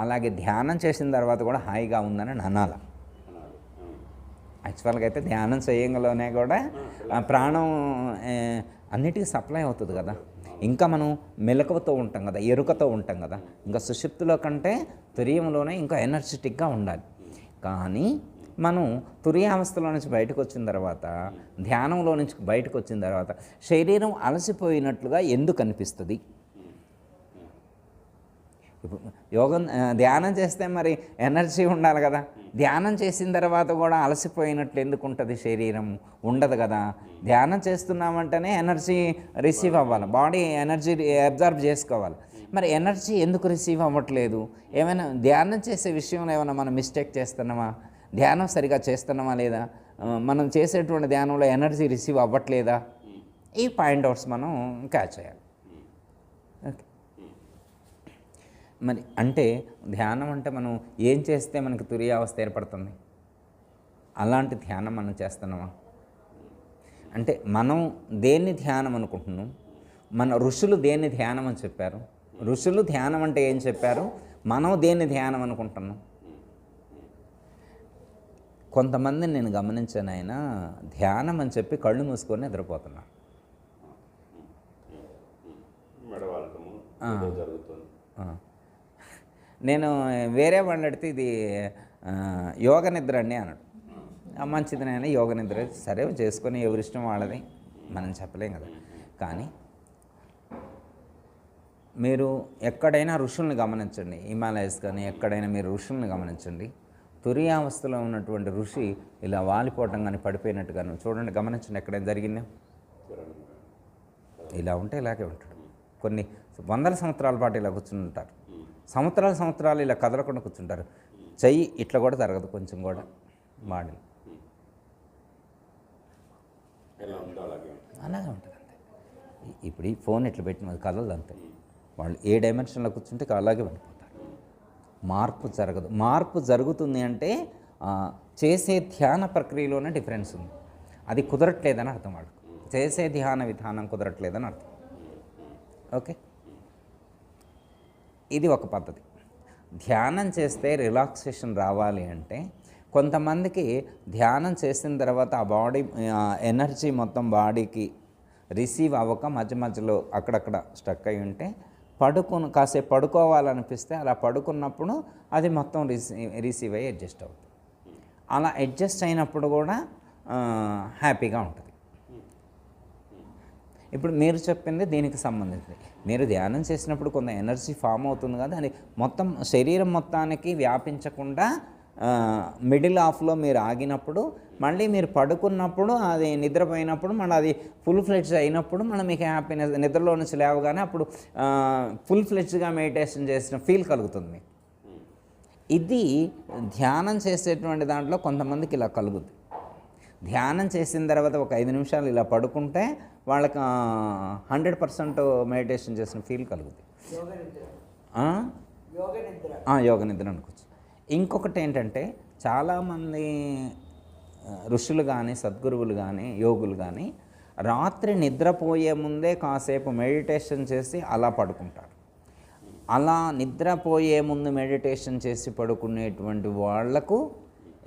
అలాగే ధ్యానం చేసిన తర్వాత కూడా హాయిగా ఉందని అనాల. యాక్చువల్గా అయితే ధ్యానం చేయగలనే కూడా ప్రాణం అన్నిటికీ సప్లై అవుతుంది కదా. ఇంకా మనం మెలకువతో ఉంటాం కదా, ఎరుకతో ఉంటాం కదా. ఇంకా సుషుప్తిలో కంటే తురీయంలోనే ఇంకా ఎనర్జెటిక్గా ఉండాలి. కానీ మనం తురీయావస్థలో నుంచి బయటకు వచ్చిన తర్వాత, ధ్యానంలో నుంచి బయటకు వచ్చిన తర్వాత శరీరం అలసిపోయినట్లుగా ఎందుకు అనిపిస్తుంది? ఇప్పుడు ధ్యానం చేస్తే మరి ఎనర్జీ ఉండాలి కదా. ధ్యానం చేసిన తర్వాత కూడా అలసిపోయినట్లు ఎందుకు ఉంటుంది? శరీరం ఉండదు కదా. ధ్యానం చేస్తున్నామంటేనే ఎనర్జీ రిసీవ్ అవ్వాలి, బాడీ ఎనర్జీ అబ్జర్వ్ చేసుకోవాలి. మరి ఎనర్జీ ఎందుకు రిసీవ్ అవ్వట్లేదు? ఏమైనా ధ్యానం చేసే విషయంలో ఏమైనా మనం మిస్టేక్ చేస్తున్నామా? ధ్యానం సరిగా చేస్తున్నామా లేదా? మనం చేసేటువంటి ధ్యానంలో ఎనర్జీ రిసీవ్ అవ్వట్లేదా? ఈ పాయింట్ అవుట్స్ మనం క్యాచ్ చేయాలి. ఓకే, మరి అంటే ధ్యానం అంటే మనం ఏం చేస్తే మనకి తురీయావస్థ ఏర్పడుతుంది? అలాంటి ధ్యానం మనం చేస్తున్నామా? అంటే మనం దేన్ని ధ్యానం అనుకుంటున్నాం? మన ఋషులు దేన్ని ధ్యానం అని చెప్పారు? ఋషులు ధ్యానం అంటే ఏం చెప్పారు, మనం దేన్ని ధ్యానం అనుకుంటున్నాం. కొంతమందిని నేను గమనించాను, ఆయన ధ్యానం అని చెప్పి కళ్ళు మూసుకొని నిద్రపోతున్నారు. మెడవాళ్ళము జరుగుతుంది. నేను వేరే వాళ్ళు అడిగితే ఇది యోగ నిద్ర అండి అన్నాడు. మంచిది నేను యోగ నిద్ర సరే చేసుకొని ఎవరిష్టం వాళ్ళది, మనం చెప్పలేం కదా. కానీ మీరు ఎక్కడైనా ఋషుల్ని గమనించండి, హిమాలయస్ కానీ ఎక్కడైనా మీరు ఋషుల్ని గమనించండి. తురియావస్థలో ఉన్నటువంటి ఋషి ఇలా వాలిపోవటం కానీ పడిపోయినట్టుగాను చూడండి, గమనించండి ఎక్కడైనా జరిగిందా. ఇలా ఉంటే ఇలాగే ఉంటాడు. కొన్ని వందల సంవత్సరాల పాటు ఇలా కూర్చుని ఉంటారు, సంవత్సరాలు ఇలా కదలకుండా కూర్చుంటారు. చెయ్యి ఇట్లా కూడా జరగదు కొంచెం కూడా బాడీ అలాగే ఉంటుంది అంతే. ఇప్పుడు ఈ ఫోన్ ఇట్లా పెట్టిన కదలదు అంతే. వాళ్ళు ఏ డైమెన్షన్లో కూర్చుంటే అలాగే పడిపోతారు. మార్పు జరగదు. మార్పు జరుగుతుంది అంటే చేసే ధ్యాన ప్రక్రియలోనే డిఫరెన్స్ ఉంది. అది కుదరట్లేదని అర్థం. వాళ్ళకు చేసే ధ్యాన విధానం కుదరట్లేదని అర్థం. ఓకే, ఇది ఒక పద్ధతి. ధ్యానం చేస్తే రిలాక్సేషన్ రావాలి అంటే కొంతమందికి ధ్యానం చేసిన తర్వాత ఆ బాడీ ఎనర్జీ మొత్తం బాడీకి రిసీవ్ అవ్వక మధ్య మధ్యలో అక్కడక్కడ స్టక్ అయి ఉంటే కాసేపు పడుకోవాలనిపిస్తే అలా పడుకున్నప్పుడు అది మొత్తం రిసీవ్ అయ్యి అడ్జస్ట్ అవుతుంది. అలా అడ్జస్ట్ అయినప్పుడు కూడా హ్యాపీగా ఉంటుంది. ఇప్పుడు మీరు చెప్పింది దీనికి సంబంధించింది. మీరు ధ్యానం చేసినప్పుడు కొంత ఎనర్జీ ఫామ్ అవుతుంది కదా, అది మొత్తం శరీరం మొత్తానికి వ్యాపించకుండా మిడిల్ ఆఫ్లో మీరు ఆగినప్పుడు మళ్ళీ మీరు పడుకున్నప్పుడు అది నిద్రపోయినప్పుడు మళ్ళీ అది ఫుల్ ఫ్లెడ్జ్ అయినప్పుడు మళ్ళీ మీకు హ్యాపీనెస్, నిద్రలో నుంచి లేవగానే అప్పుడు ఫుల్ ఫ్లెడ్జ్గా మెడిటేషన్ చేసిన ఫీల్ కలుగుతుంది మీకు. ఇది ధ్యానం చేసేటువంటి దాంట్లో కొంతమందికి ఇలా కలుగుతుంది. ధ్యానం చేసిన తర్వాత ఒక 5 నిమిషాలు ఇలా పడుకుంటే వాళ్ళకి 100% మెడిటేషన్ చేసిన ఫీల్ కలుగుతుంది. యోగ నిద్ర అనుకోవచ్చు. ఇంకొకటి ఏంటంటే చాలామంది ఋషులు కానీ సద్గురువులు కానీ యోగులు కానీ రాత్రి నిద్రపోయే ముందే కాసేపు మెడిటేషన్ చేసి అలా పడుకుంటారు. అలా నిద్రపోయే ముందు మెడిటేషన్ చేసి పడుకునేటువంటి వాళ్లకు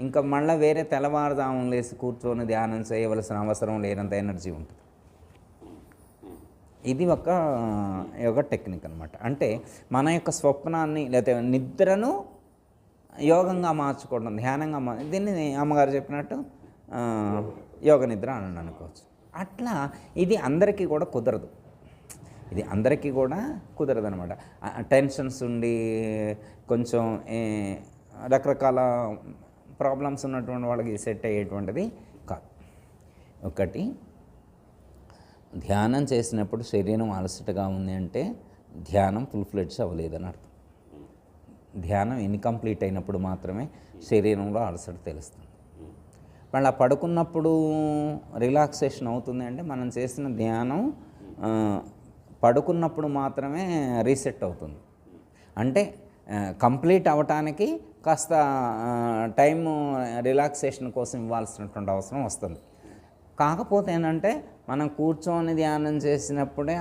ఇంకా మళ్ళీ వేరే తెల్లవారుదాము లేసి కూర్చొని ధ్యానం చేయవలసిన అవసరం లేనంత ఎనర్జీ ఉంటుంది. ఇది ఒక టెక్నిక్ అనమాట. అంటే మన యొక్క స్వప్నాన్ని లేకపోతే నిద్రను యోగంగా మార్చుకోవడం, ధ్యానంగా దీన్ని అమ్మగారు చెప్పినట్టు యోగ నిద్ర అని అనుకోవచ్చు. అట్లా ఇది అందరికీ కూడా కుదరదు. ఇది అందరికీ కూడా కుదరదు అనమాట. టెన్షన్స్ ఉండి కొంచెం రకరకాల ప్రాబ్లమ్స్ ఉన్నటువంటి వాళ్ళకి సెట్ అయ్యేటువంటిది కాదు. ఒకటి, ధ్యానం చేసినప్పుడు శరీరం అలసటగా ఉంది అంటే ధ్యానం ఫుల్ ఫ్లెడ్జ్ అవ్వలేదని అర్థం. ధ్యానం ఇన్కంప్లీట్ అయినప్పుడు మాత్రమే శరీరంలో అలసట తెలుస్తుంది. మళ్ళీ పడుకున్నప్పుడు రిలాక్సేషన్ అవుతుంది అంటే మనం చేసిన ధ్యానం పడుకున్నప్పుడు మాత్రమే రీసెట్ అవుతుంది. అంటే కంప్లీట్ అవ్వటానికి కాస్త టైము రిలాక్సేషన్ కోసం ఇవ్వాల్సినటువంటి అవసరం వస్తుంది. కాకపోతే ఏంటంటే మనం కూర్చొని ధ్యానం చేసినప్పుడే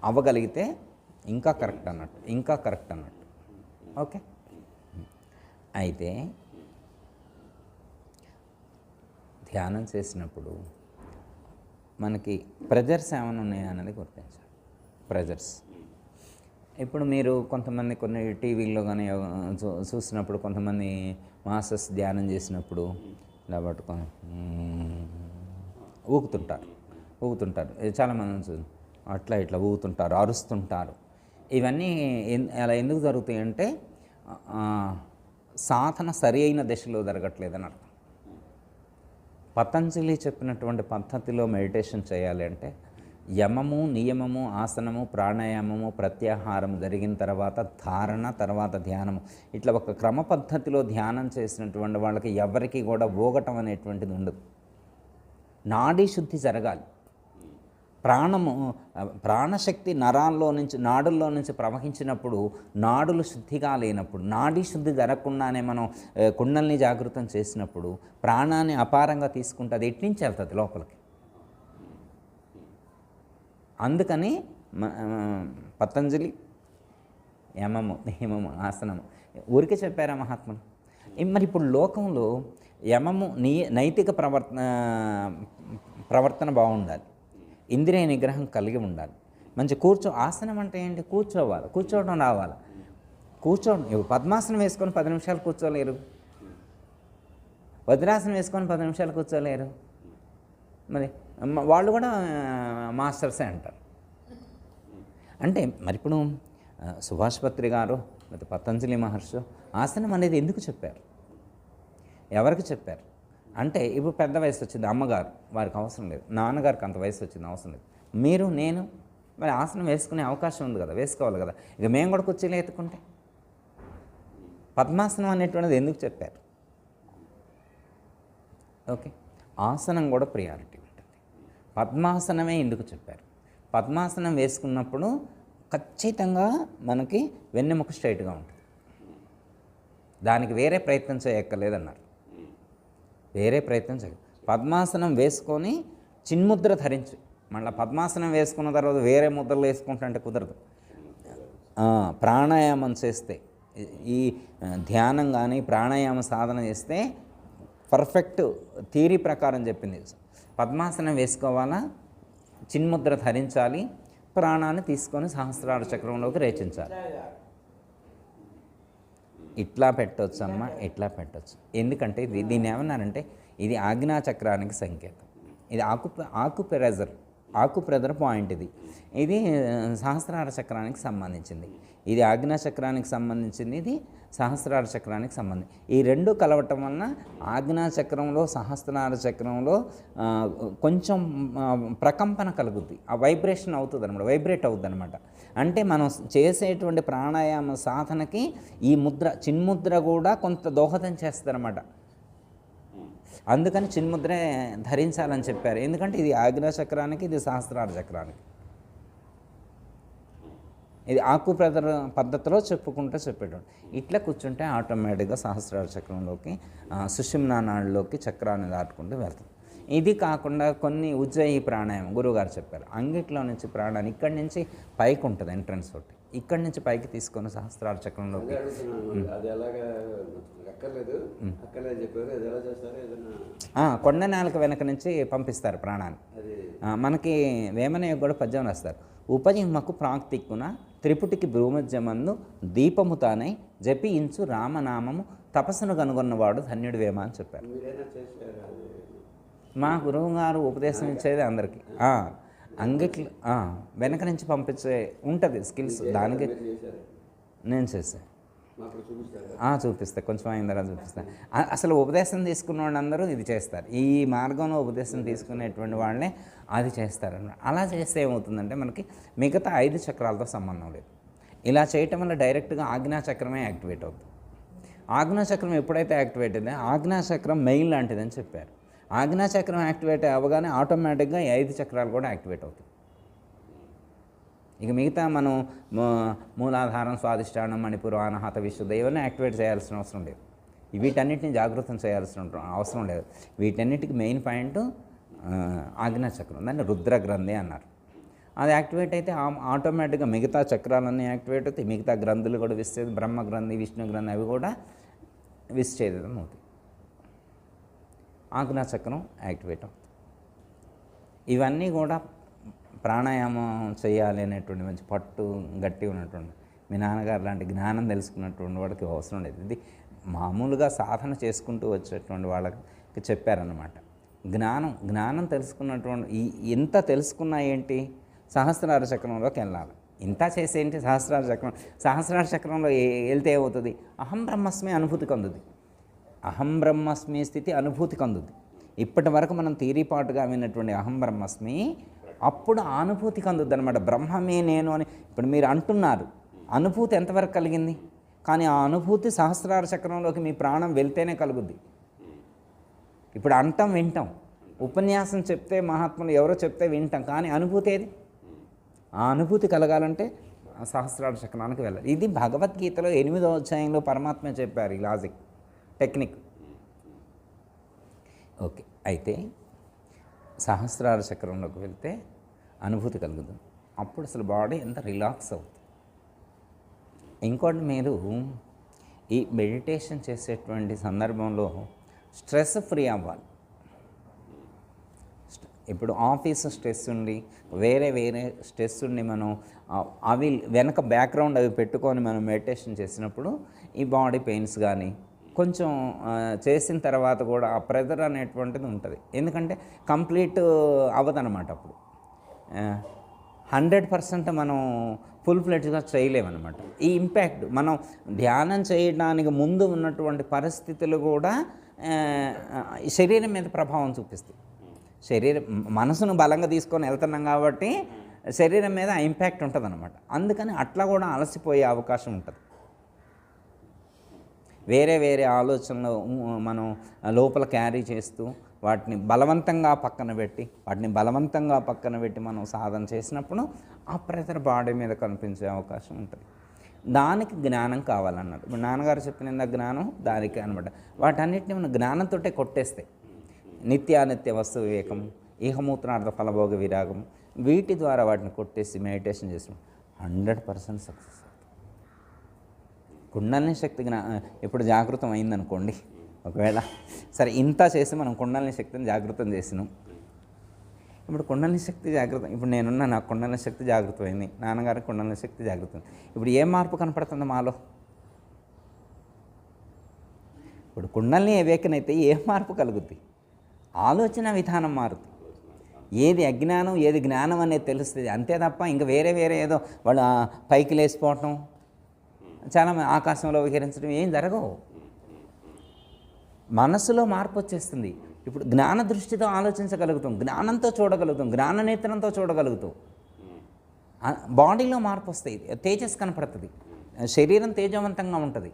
అవ్వగలిగితే ఇంకా కరెక్ట్ అన్నట్టు. ఓకే, అయితే ధ్యానం చేసినప్పుడు మనకి ప్రెజర్స్ ఏమైనా ఉన్నాయా అనేది గుర్తించాలి. ప్రెజర్స్ ఇప్పుడు మీరు కొన్ని టీవీల్లో కానీ చూసినప్పుడు కొంతమంది మాస్టర్స్ ధ్యానం చేసినప్పుడు ఇలా పట్టుకొని ఊగుతుంటారు. చాలామంది అట్లా ఇట్లా ఊగుతుంటారు, అరుస్తుంటారు. ఇవన్నీ అలా ఎందుకు జరుగుతాయి అంటే సాధన సరి అయిన దశలో జరగట్లేదని అర్థం. పతంజలి చెప్పినటువంటి పద్ధతిలో మెడిటేషన్ చేయాలి అంటే యమము, నియమము, ఆసనము, ప్రాణాయామము, ప్రత్యాహారం జరిగిన తర్వాత ధారణ, తర్వాత ధ్యానము, ఇట్లా ఒక క్రమ పద్ధతిలో ధ్యానం చేసినటువంటి వాళ్ళకి ఎవరికి కూడా ఊగటం అనేటువంటిది ఉండదు. నాడీ శుద్ధి జరగాలి. ప్రాణశక్తి నాడుల్లో నుంచి ప్రవహించినప్పుడు నాడులు శుద్ధిగా లేనప్పుడు, నాడీ శుద్ధి జరగకుండానే మనం కుండల్ని జాగృతం చేసినప్పుడు ప్రాణాన్ని అపారంగా తీసుకుంటే అది ఎట్నుంచి వెళ్తుంది లోపలికి. అందుకని పతంజలి యమము నియమము ఆసనము ఊరికే చెప్పారా మహాత్ములు? మరి ఇప్పుడు లోకంలో యమము నైతిక ప్రవర్తన బాగుండాలి, ఇంద్రియ నిగ్రహం కలిగి ఉండాలి, మంచి ఆసనం అంటే ఏంటి? కూర్చోవాలి, కూర్చోవడం రావాలి. పద్మాసనం వేసుకొని 10 నిమిషాలు కూర్చోలేరు, వజ్రాసనం వేసుకొని 10 నిమిషాలు కూర్చోలేరు. మరి వాళ్ళు కూడా మాస్టర్సే అంటారు. అంటే మరి ఇప్పుడు సుభాష్ పత్రి గారు లేదా పతంజలి మహర్షి ఆసనం అనేది ఎందుకు చెప్పారు, ఎవరికి చెప్పారు అంటే, ఇప్పుడు పెద్ద వయసు వచ్చింది అమ్మగారు, వారికి అవసరం లేదు, నాన్నగారికి అంత వయసు వచ్చింది అవసరం లేదు, మీరు నేను మరి ఆసనం వేసుకునే అవకాశం ఉంది కదా, వేసుకోవాలి కదా. ఇక మేము కూడా కుర్చీలో ఎత్తుకుంటే పద్మాసనం అనేటువంటిది ఎందుకు చెప్పారు? ఓకే, ఆసనం కూడా ప్రియారిటీ ఉంటుంది. పద్మాసనమే ఎందుకు చెప్పారు? పద్మాసనం వేసుకున్నప్పుడు ఖచ్చితంగా మనకి వెన్నెముక స్ట్రైట్గా ఉంటుంది, దానికి వేరే ప్రయత్నం చేయక్కర్లేదన్నారు. వేరే ప్రయత్నం చేయాలి. పద్మాసనం వేసుకొని చిన్ముద్ర ధరించి మళ్ళీ పద్మాసనం వేసుకున్న తర్వాత వేరే ముద్రలు వేసుకుంటుంటే కుదరదు. ప్రాణాయామం చేస్తే, ఈ ధ్యానం కానీ ప్రాణాయామ సాధన చేస్తే పర్ఫెక్ట్ థియరీ ప్రకారం చెప్పింది. పద్మాసనం వేసుకోవాలా, చిన్ముద్ర ధరించాలి, ప్రాణాన్ని తీసుకొని సహస్రార చక్రంలోకి రేచించాలి. ఇట్లా పెట్టొచ్చమ్మా, ఇట్లా పెట్టొచ్చు. ఎందుకంటే దీన్ని ఏమన్నారంటే ఇది ఆజ్ఞాచక్రానికి సంకేతం. ఇది ఆకుప్రెజర్ పాయింట్. ఇది సహస్రార చక్రానికి సంబంధించింది. ఇది ఆజ్ఞాచక్రానికి సంబంధించింది, ఇది సహస్రార చక్రానికి సంబంధించి. ఈ రెండు కలవటం వలన ఆజ్ఞాచక్రంలో సహస్రార చక్రంలో కొంచెం ప్రకంపన కలుగుద్ది, ఆ వైబ్రేషన్ అవుతుంది అనమాట, వైబ్రేట్ అవుతుంది అనమాట. అంటే మనం చేసేటువంటి ప్రాణాయామ సాధనకి ఈ ముద్ర చిన్ముద్ర కూడా కొంత దోహదం చేస్తుంది అనమాట. అందుకని చిన్ముద్రే ధరించాలని చెప్పారు. ఎందుకంటే ఇది ఆజ్ఞాచక్రానికి, ఇది సహస్రార చక్రానికి. ఇది ఆకుప్రెజర్ పద్ధతిలో చెప్పుకుంటూ చెప్పేటోడు. ఇట్లా కూర్చుంటే ఆటోమేటిక్గా సహస్రార చక్రంలోకి, సుషుమ్నా నాడిలోకి చక్రాన్ని దాటుకుంటూ వెళ్తుంది. ఇది కాకుండా కొన్ని ఉజ్జయి ప్రాణాయామం గురువుగారు చెప్పారు. అంగిట్లో నుంచి ప్రాణాన్ని ఇక్కడి నుంచి పైకి ఉంటుంది, ఎంట్రన్స్ ఒకటి, ఇక్కడి నుంచి పైకి తీసుకొని సహస్రార చక్రంలోకి. అది ఎలాగా అక్కర్లేదు చెప్పారు, అది ఎలా చేస్తారు? కొండ నేలకు వెనక నుంచి పంపిస్తారు ప్రాణాన్ని. మనకి వేమనయ్య కూడా పద్యం రాస్తారు. ఉపజిహ్మకు ప్రాక్తిక్కున త్రిపుటికి భూమధ్యమందు దీపము తానై జపించు రామనామము తపస్సును కనుగొన్నవాడు ధన్యుడు వేమ అని చెప్పారు. మా గురువు గారు ఉపదేశం ఇచ్చేది అందరికీ. అంగిట్లు వెనక నుంచి పంపించే ఉంటుంది స్కిల్స్. దానికి నేను చేశాను, చూపిస్తా, కొంచెం అయిన తర్వాత చూపిస్తాను. అసలు ఉపదేశం తీసుకున్న వాళ్ళందరూ ఇది చేస్తారు. ఈ మార్గంలో ఉపదేశం తీసుకునేటువంటి వాళ్ళే అది చేస్తారన్నమాట. అలా చేస్తే ఏమవుతుందంటే మనకి మిగతా 5 చక్రాలతో సంబంధం లేదు. ఇలా చేయటం వల్ల డైరెక్ట్గా ఆజ్ఞాచక్రమే యాక్టివేట్ అవుతుంది. ఆజ్ఞాచక్రం ఎప్పుడైతే యాక్టివేట్ అయిందో ఆజ్ఞాచక్రం మెయిన్ లాంటిదని చెప్పారు. ఆజ్ఞాచక్రం యాక్టివేట్ అవ్వగానే ఆటోమేటిక్గా ఈ 5 చక్రాలు కూడా యాక్టివేట్ అవుతాయి. ఇక మిగతా మనం మూలాధారం, స్వాధిష్టానం, మణిపూర్, అనాహత, విశుద్ధ ఇవన్నీ యాక్టివేట్ చేయాల్సిన అవసరం లేదు. వీటన్నిటిని జాగృతం చేయాల్సిన అవసరం లేదు. వీటన్నిటికి మెయిన్ పాయింట్ ఆజ్ఞాచక్రం, దాన్ని రుద్రగ్రంథి అన్నారు. అది యాక్టివేట్ అయితే ఆటోమేటిక్గా మిగతా చక్రాలన్నీ యాక్టివేట్ అవుతాయి, మిగతా గ్రంథులు కూడా విస్తేది, బ్రహ్మగ్రంథి, విష్ణు గ్రంథి అవి కూడా విశ్చేదం అవుతాయి. ఆజ్ఞాచక్రం యాక్టివేట్ అవుతుంది. ఇవన్నీ కూడా ప్రాణాయామం చేయాలి అనేటువంటి మంచి పట్టు గట్టి ఉన్నటువంటి మీ నాన్నగారు లాంటి జ్ఞానం తెలుసుకున్నటువంటి వాడికి అవసరం లేదు. ఇది మామూలుగా సాధన చేసుకుంటూ వచ్చేటువంటి వాళ్ళకి చెప్పారన్నమాట. జ్ఞానం తెలుసుకున్నటువంటి ఎంత తెలుసుకున్నా ఏంటి, సహస్రార చక్రంలోకి వెళ్ళాలి. ఇంత చేసేంటి సహస్రార చక్రంలో వెళ్తే ఏమవుతుంది? అహం బ్రహ్మస్మి అనుభూతికి అందుద్ది. అహం బ్రహ్మస్మి స్థితి అనుభూతికి అందుద్ది. ఇప్పటి వరకు మనం తీరిపాటుగా విన్నటువంటి అహం బ్రహ్మస్మి అప్పుడు అనుభూతికి అందుద్ది అనమాట. బ్రహ్మమే నేను అని ఇప్పుడు మీరు అంటున్నారు, అనుభూతి ఎంతవరకు కలిగింది? కానీ ఆ అనుభూతి సహస్రార చక్రంలోకి మీ ప్రాణం వెళ్తేనే కలుగుద్ది. ఇప్పుడు అంటాం, వింటాం, ఉపన్యాసం చెప్తే మహాత్ములు ఎవరో చెప్తే వింటాం, కానీ అనుభూతి ఏది? ఆ అనుభూతి కలగాలంటే సహస్రార చక్రానికి వెళ్ళాలి. ఇది భగవద్గీతలో 8వ అధ్యాయంలో పరమాత్మ చెప్పారు ఈ లాజిక్ టెక్నిక్. ఓకే, అయితే సహస్రార చక్రంలోకి వెళ్తే అనుభూతి కలుగుతుంది. అప్పుడు అసలు బాడీ ఎంత రిలాక్స్ అవుతుంది. ఇంకోటి మీరు ఈ మెడిటేషన్ చేసేటువంటి సందర్భంలో స్ట్రెస్ ఫ్రీ అవ్వాలి. ఇప్పుడు ఆఫీస్ స్ట్రెస్ ఉండి వేరే స్ట్రెస్ ఉండి మనం అవి వెనక బ్యాక్గ్రౌండ్ అవి పెట్టుకొని మనం మెడిటేషన్ చేసినప్పుడు ఈ బాడీ పెయిన్స్ కానీ కొంచెం చేసిన తర్వాత కూడా ఆ ప్రెజర్ అనేటువంటిది ఉంటుంది. ఎందుకంటే కంప్లీట్ అవ్వదన్నమాట. అప్పుడు 100% మనం ఫుల్ ఫ్లెడ్జ్గా చేయలేమన్నమాట. ఈ ఇంపాక్ట్ మనం ధ్యానం చేయడానికి ముందు ఉన్నటువంటి పరిస్థితులు కూడా శరీరం మీద ప్రభావం చూపిస్తాయి. మనసును బలంగా తీసుకొని వెళ్తున్నాం కాబట్టి శరీరం మీద ఆ ఇంపాక్ట్ ఉంటుంది అన్నమాట. అందుకని అట్లా కూడా అలసిపోయే అవకాశం ఉంటుంది. వేరే ఆలోచనలు మనం లోపల క్యారీ చేస్తూ వాటిని బలవంతంగా పక్కన పెట్టి మనం సాధన చేసినప్పుడు ఆ ప్రెషర్ బాడీ మీద కనిపించే అవకాశం ఉంటుంది. దానికి జ్ఞానం కావాలన్నాడు. ఇప్పుడు నాన్నగారు చెప్పిన జ్ఞానం దానికి అనమాట. వాటన్నిటిని మనం జ్ఞానంతో కొట్టేస్తాయి. నిత్యానిత్య వస్తు వివేకం, ఈహమూత్రార్థ ఫలభోగ విరాగం, వీటి ద్వారా వాటిని కొట్టేసి మెడిటేషన్ చేసినాం 100% సక్సెస్. కుండలిని శక్తి ఇప్పుడు జాగృతం అయిందనుకోండి, ఒకవేళ సరే ఇంత చేసి మనం కుండలిని శక్తిని జాగృతం చేసినాం. ఇప్పుడు కుండలిని శక్తి జాగృతం, ఇప్పుడు నేనున్నా, నాకు కుండలిని శక్తి జాగృతమైంది, నాన్నగారికి కుండలిని శక్తి జాగృతం. ఇప్పుడు ఏ మార్పు కనపడుతుంది మాలో? ఇప్పుడు కుండలిని అవేకనైతే ఏ మార్పు కలుగుద్ది? ఆలోచన విధానం మారుతుంది. ఏది అజ్ఞానం ఏది జ్ఞానం అనేది తెలుస్తుంది. అంతే తప్ప ఇంకా వేరే ఏదో వాళ్ళు పైకి లేచిపోవటం, చాలా ఆకాశంలో విహరించడం ఏం జరగవు. మనసులో మార్పు వచ్చేస్తుంది. ఇప్పుడు జ్ఞాన దృష్టితో ఆలోచించగలుగుతాం, జ్ఞానంతో చూడగలుగుతాం, జ్ఞాన నేత్రంతో చూడగలుగుతాం. బాడీలో మార్పు వస్తాయి, తేజస్ కనపడుతుంది, శరీరం తేజవంతంగా ఉంటుంది,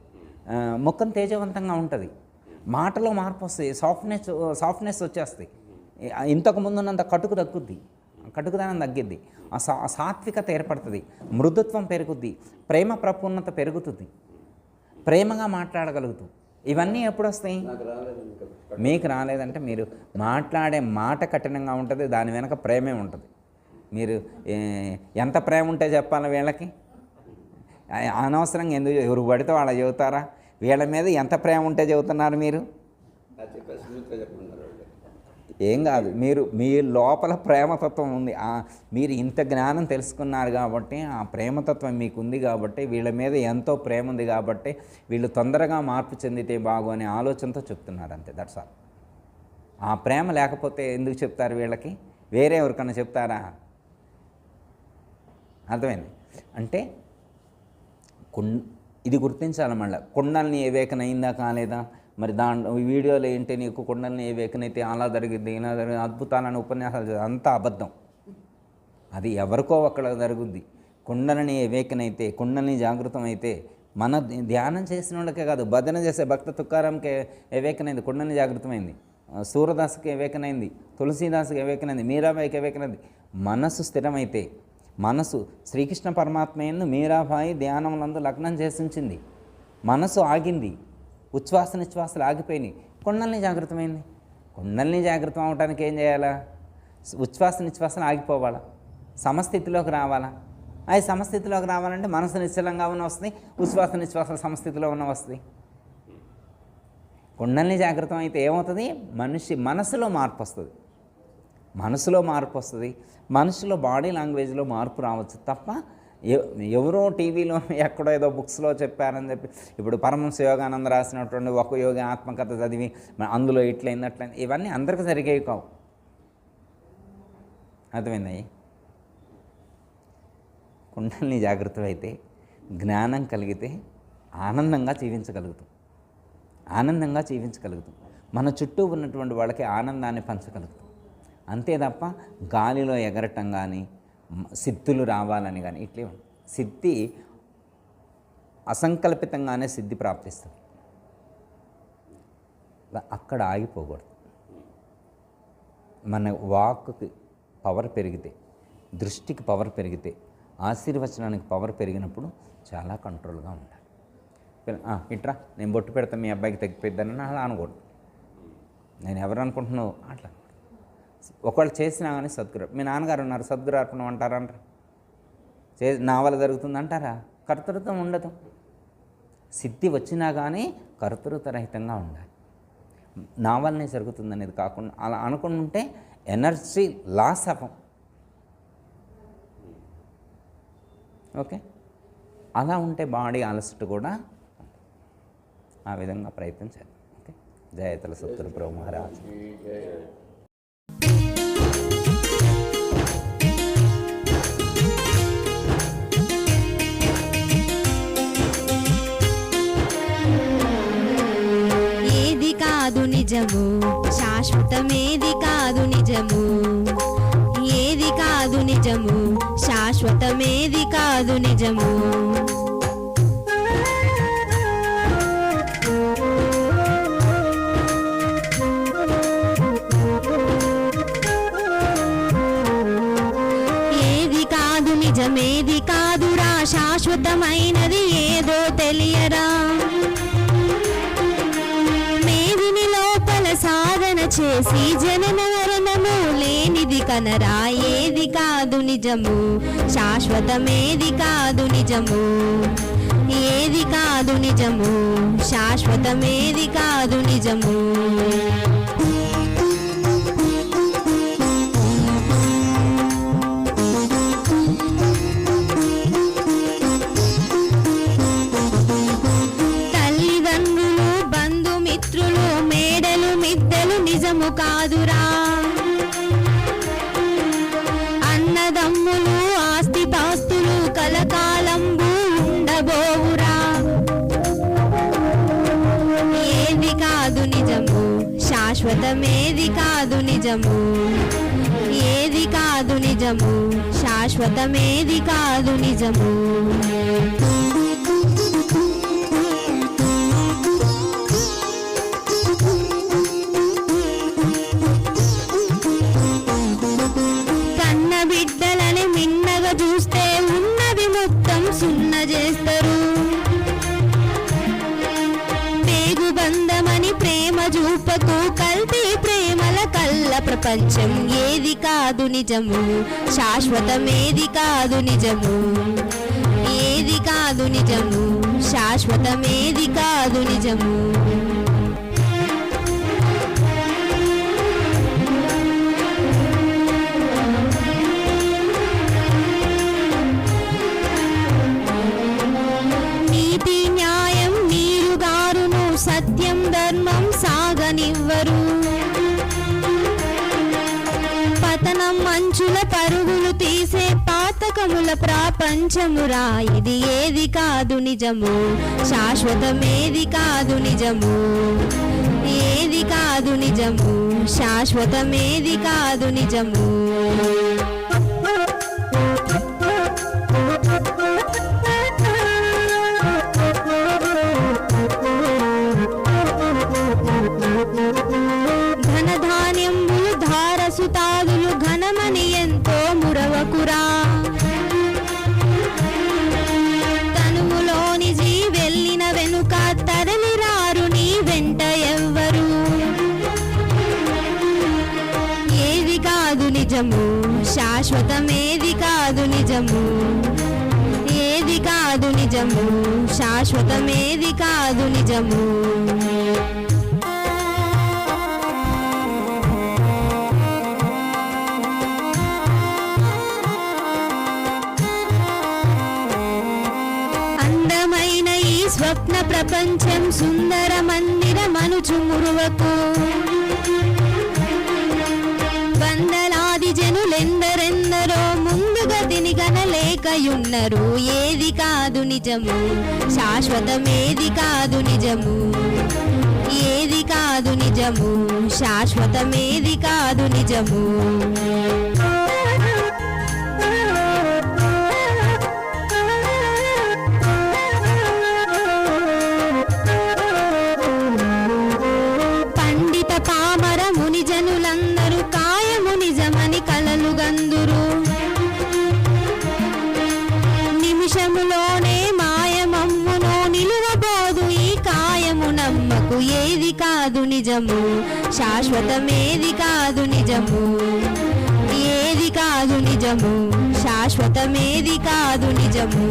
ముఖం తేజవంతంగా ఉంటుంది, మాటలో మార్పు వస్తాయి, సాఫ్ట్నెస్ వచ్చేస్తాయి. ఇంతకుముందు ఉన్నంత కటుకుదనం తగ్గిద్ది, ఆ సాత్వికత ఏర్పడుతుంది, మృదుత్వం పెరుగుద్ది, ప్రేమ ప్రపూర్ణత పెరుగుతుంది, ప్రేమగా మాట్లాడగలుగుతాం. ఇవన్నీ ఎప్పుడు వస్తాయి? మీకు రాలేదంటే మీరు మాట్లాడే మాట కఠినంగా ఉంటుంది, దాని వెనక ప్రేమే ఉంటుంది. మీరు ఎంత ప్రేమ ఉంటే చెప్పాలి వీళ్ళకి? అనవసరంగా ఎందుకు ఎవరు పడితే వాళ్ళ చెబుతారా? వీళ్ళ మీద ఎంత ప్రేమ ఉంటే చెబుతున్నారు మీరు? ఏం కాదు, మీ లోపల ప్రేమతత్వం ఉంది. మీరు ఇంత జ్ఞానం తెలుసుకున్నారు కాబట్టి, ఆ ప్రేమతత్వం మీకు ఉంది కాబట్టి, వీళ్ళ మీద ఎంతో ప్రేమ ఉంది కాబట్టి వీళ్ళు తొందరగా మార్పు చెందితే బాగు అనే ఆలోచనతో చెప్తున్నారు, అంతే. That's all. ఆ ప్రేమ లేకపోతే ఎందుకు చెప్తారు వీళ్ళకి? వేరే ఎవరికన్నా చెప్తారా? అర్థమైంది అంటే ఇది గుర్తించాలి. మళ్ళీ కుండలిని వివేకన అయిందా కాలేదా? మరి వీడియోలో ఏంటి నీకు కుండలిని వివేకనైతే అలా జరిగింది ఇలా జరిగింది అద్భుతాలని ఉపన్యాసాలు, అంతా అబద్ధం. అది ఎవరికో అక్కడ జరుగుద్ది. కుండలిని వివేకనైతే, కుండలిని జాగృతం అయితే మన ధ్యానం చేసిన వాళ్ళకే కాదు, భజన చేసే భక్త తుకారాంకి వివేకనైంది, కుండలిని జాగృతమైంది, సూరదాస్కి వివేకనైంది, తులసీదాస్కి వివేకనైంది, మీరాబాయికి వివేకనైంది. మనసు స్థిరమైతే, మనసు శ్రీకృష్ణ పరమాత్మ యందు మీరాబాయి ధ్యానములందు లగ్నం చేసి ఉంచింది, మనసు ఆగింది, ఉచ్ఛ్వాస నిశ్వాసలు ఆగిపోయినాయి, కుండలిని జాగృతమైంది. కుండలిని జాగృతం అవడానికి ఏం చేయాలా? ఉచ్ఛ్వాస నిశ్వాసలు ఆగిపోవాలా, సమస్థితిలోకి రావాలా. అది సమస్థితిలోకి రావాలంటే మనసు నిశ్చలంగా ఉన్న వస్తుంది, ఉచ్ఛ్వాస నిశ్వాసాలు సమస్థితిలో ఉన్న వస్తుంది. కుండలిని జాగృతం అయితే ఏమవుతుంది? మనసులో మార్పు వస్తుంది, మనిషిలో బాడీ లాంగ్వేజ్లో మార్పు రావచ్చు తప్ప ఎవరో టీవీలో ఎక్కడో ఏదో బుక్స్లో చెప్పారని చెప్పి, ఇప్పుడు పరమహంస యోగానంద రాసినటువంటి ఒక యోగి ఆత్మకథ చదివి అందులో ఇట్లయింది అట్లయింది, ఇవన్నీ అందరికీ జరిగేవి కావు. అర్థమైంది? కుండలిని జాగృతం అయితే, జ్ఞానం కలిగితే ఆనందంగా జీవించగలుగుతాం. మన చుట్టూ ఉన్నటువంటి వాళ్ళకి ఆనందాన్ని పంచగలుగుతాం. అంతే తప్ప గాలిలో ఎగరటం కానీ, సిద్ధులు రావాలని కానీ ఇట్లే సిద్ధి అసంకల్పితంగానే సిద్ధి ప్రాప్తిస్తుంది. అక్కడ ఆగిపోకూడదు. మన వాక్కి పవర్ పెరిగితే, దృష్టికి పవర్ పెరిగితే, ఆశీర్వచనానికి పవర్ పెరిగినప్పుడు చాలా కంట్రోల్గా ఉండాలి. ఇట్రా నేను బొట్టు పెడతాను మీ అబ్బాయికి తగ్గిపోయిద్దని అలా అనకూడదు. నేను ఎవరు అనుకుంటున్నావు అట్లా ఒకళ్ళు చేసినా కానీ సద్గురు. మీ నాన్నగారు ఉన్నారు, సద్గురు అర్పణం అంటారంటారు. నా వల్ల జరుగుతుంది అంటారా? కర్తృత్వం ఉండదు. సిద్ధి వచ్చినా కానీ కర్తృత్వరహితంగా ఉండాలి. నా వల్లనే జరుగుతుంది అనేది కాకుండా అలా అనుకుంటుంటే ఎనర్జీ లాస్ అవ్వం. ఓకే, అలా ఉంటే బాడీ అలసట కూడా ఆ విధంగా ప్రయత్నం చేద్దాం. ఓకే, జయతల సత్తుల ప్రభు మహారాజ్. ఏది కాదు నిజము, శాశ్వతమేది కాదు నిజము. ఏది కాదు నిజము, శాశ్వతమేది కాదు నిజము. ఏది కాదు నిజమేది కాదురా, శాశ్వతమైనది ఏదో తెలియరా. మేదిని లోపల సాధన చేసి జనన మరణము లేనిది కనరా. ఏది కాదు నిజము, శాశ్వతమేది కాదు నిజము. ఏది కాదు నిజము, శాశ్వతమేది కాదు నిజము. తల్లిదండ్రులు, బంధుమిత్రులు, మేడలు, మిద్దెలు నిజము కాదురా. అన్నదమ్ములు, ఆస్తిపాస్తులు కలకాలంబు ఉండబోవురా. ఏది కాదు నిజము, శాశ్వతమేది కాదు నిజము. ఏది కాదు నిజము, శాశ్వతమేది కాదు నిజము. కన్న బిడ్డలని మిన్నగా చూస్తే ఉన్నది మొత్తం సున్న చేస్తారు. పేగు బంధమని ప్రేమ చూపకు, కల్తీ ప్రేమల కళ్ళ ప్రపంచం. ఏది కాదు నిజము, శాశ్వతమేది కాదు నిజము. ఏది కాదు నిజము, శాశ్వతమేది కాదు నిజము. నీతి న్యాయం నీరుగారును, సత్యం ధర్మం సాగనివ్వరు. పతనం మంచుల పరుగులు తీసే పాతకముల ప్రపంచమురా. ఇది ఏది కాదు నిజము, శాశ్వతమేది కాదు నిజము. ఏది కాదు నిజము, శాశ్వతమేది కాదు నిజము. ధనధాన్యంబులు ధారసుతాదులు ఘనమని ఎంతో మురవకురా. తనువులోని వెళ్ళిన వెనుక తరలిరారు నీ వెంట ఎవ్వరు. ఏది కాదు నిజము, శాశ్వతమేది కాదు నిజము. ఏది కాదు నిజము, శాశ్వతమేది కాదు నిజము. అందమైన ఈ స్వప్న ప్రపంచం సుందర మందిరమనుచు మురువకు. వందలాది జనులెందరెందరో ముందుగా తినిగనలేకయున్నరు. ఏది కాదు నిజము, శాశ్వతమేది కాదు నిజము. ఏది కాదు నిజము, శాశ్వతమేది కాదు నిజము. పండిత పామర ముని జనులందరూ కాయము నిజమని కలలుగందురు. నిమిషములోనే మాయమమ్మునో నిలువబోదు ఈ కాయము నమ్మకు. ఏది కాదు నిజము, శాశ్వతమేది కాదు నిజము. ఏది కాదు నిజము. నిజము, శాశ్వతమేది కాదు నిజము.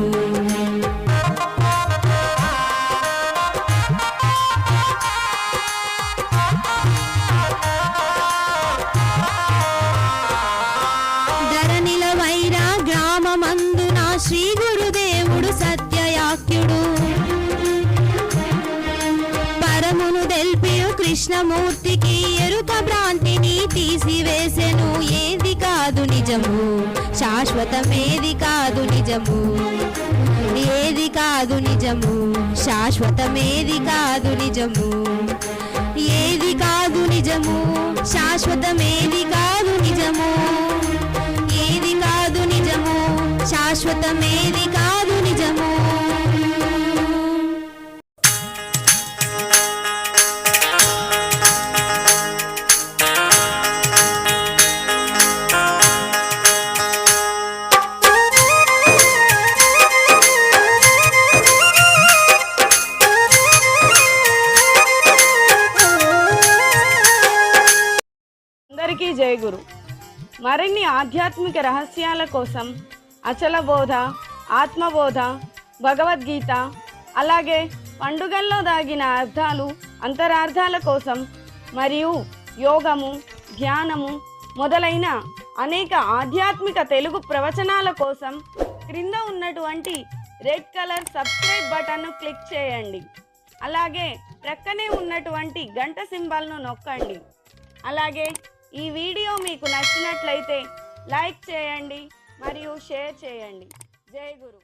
ధరణిల వైరా గ్రామమందున శ్రీ గురుదేవుడు సత్యయాఖ్యుడు, పరమును తెల్పియు కృష్ణమూర్తికి ఎరుక భ్రాంతిని తీసివేసెను. ఏది కాదు నిజము, శాశ్వతమేది కాదు నిజము. ఏది కాదు నిజము, శాశ్వతమేది కాదు నిజము. ఏది కాదు నిజము, శాశ్వతమేది కాదు నిజము. ఏది కాదు నిజము, శాశ్వతమేది కాదు నిజము. అందరికీ జై గురు. మరిన్ని ఆధ్యాత్మిక రహస్యాల కోసం అచల బోధ, ఆత్మబోధ, భగవద్గీత, అలాగే పండుగల్లో దాగిన అర్థాలు, అంతరార్థాల కోసం మరియు యోగము, ధ్యానము మొదలైన అనేక ఆధ్యాత్మిక తెలుగు ప్రవచనాల కోసం క్రింద ఉన్నటువంటి రెడ్ కలర్ సబ్స్క్రైబ్ బటన్ను క్లిక్ చేయండి. అలాగే ప్రక్కనే ఉన్నటువంటి గంట సింబల్ను నొక్కండి. అలాగే ఈ వీడియో మీకు నచ్చినట్లయితే లైక్ చేయండి మరియు షేర్ చేయండి. జై గురు.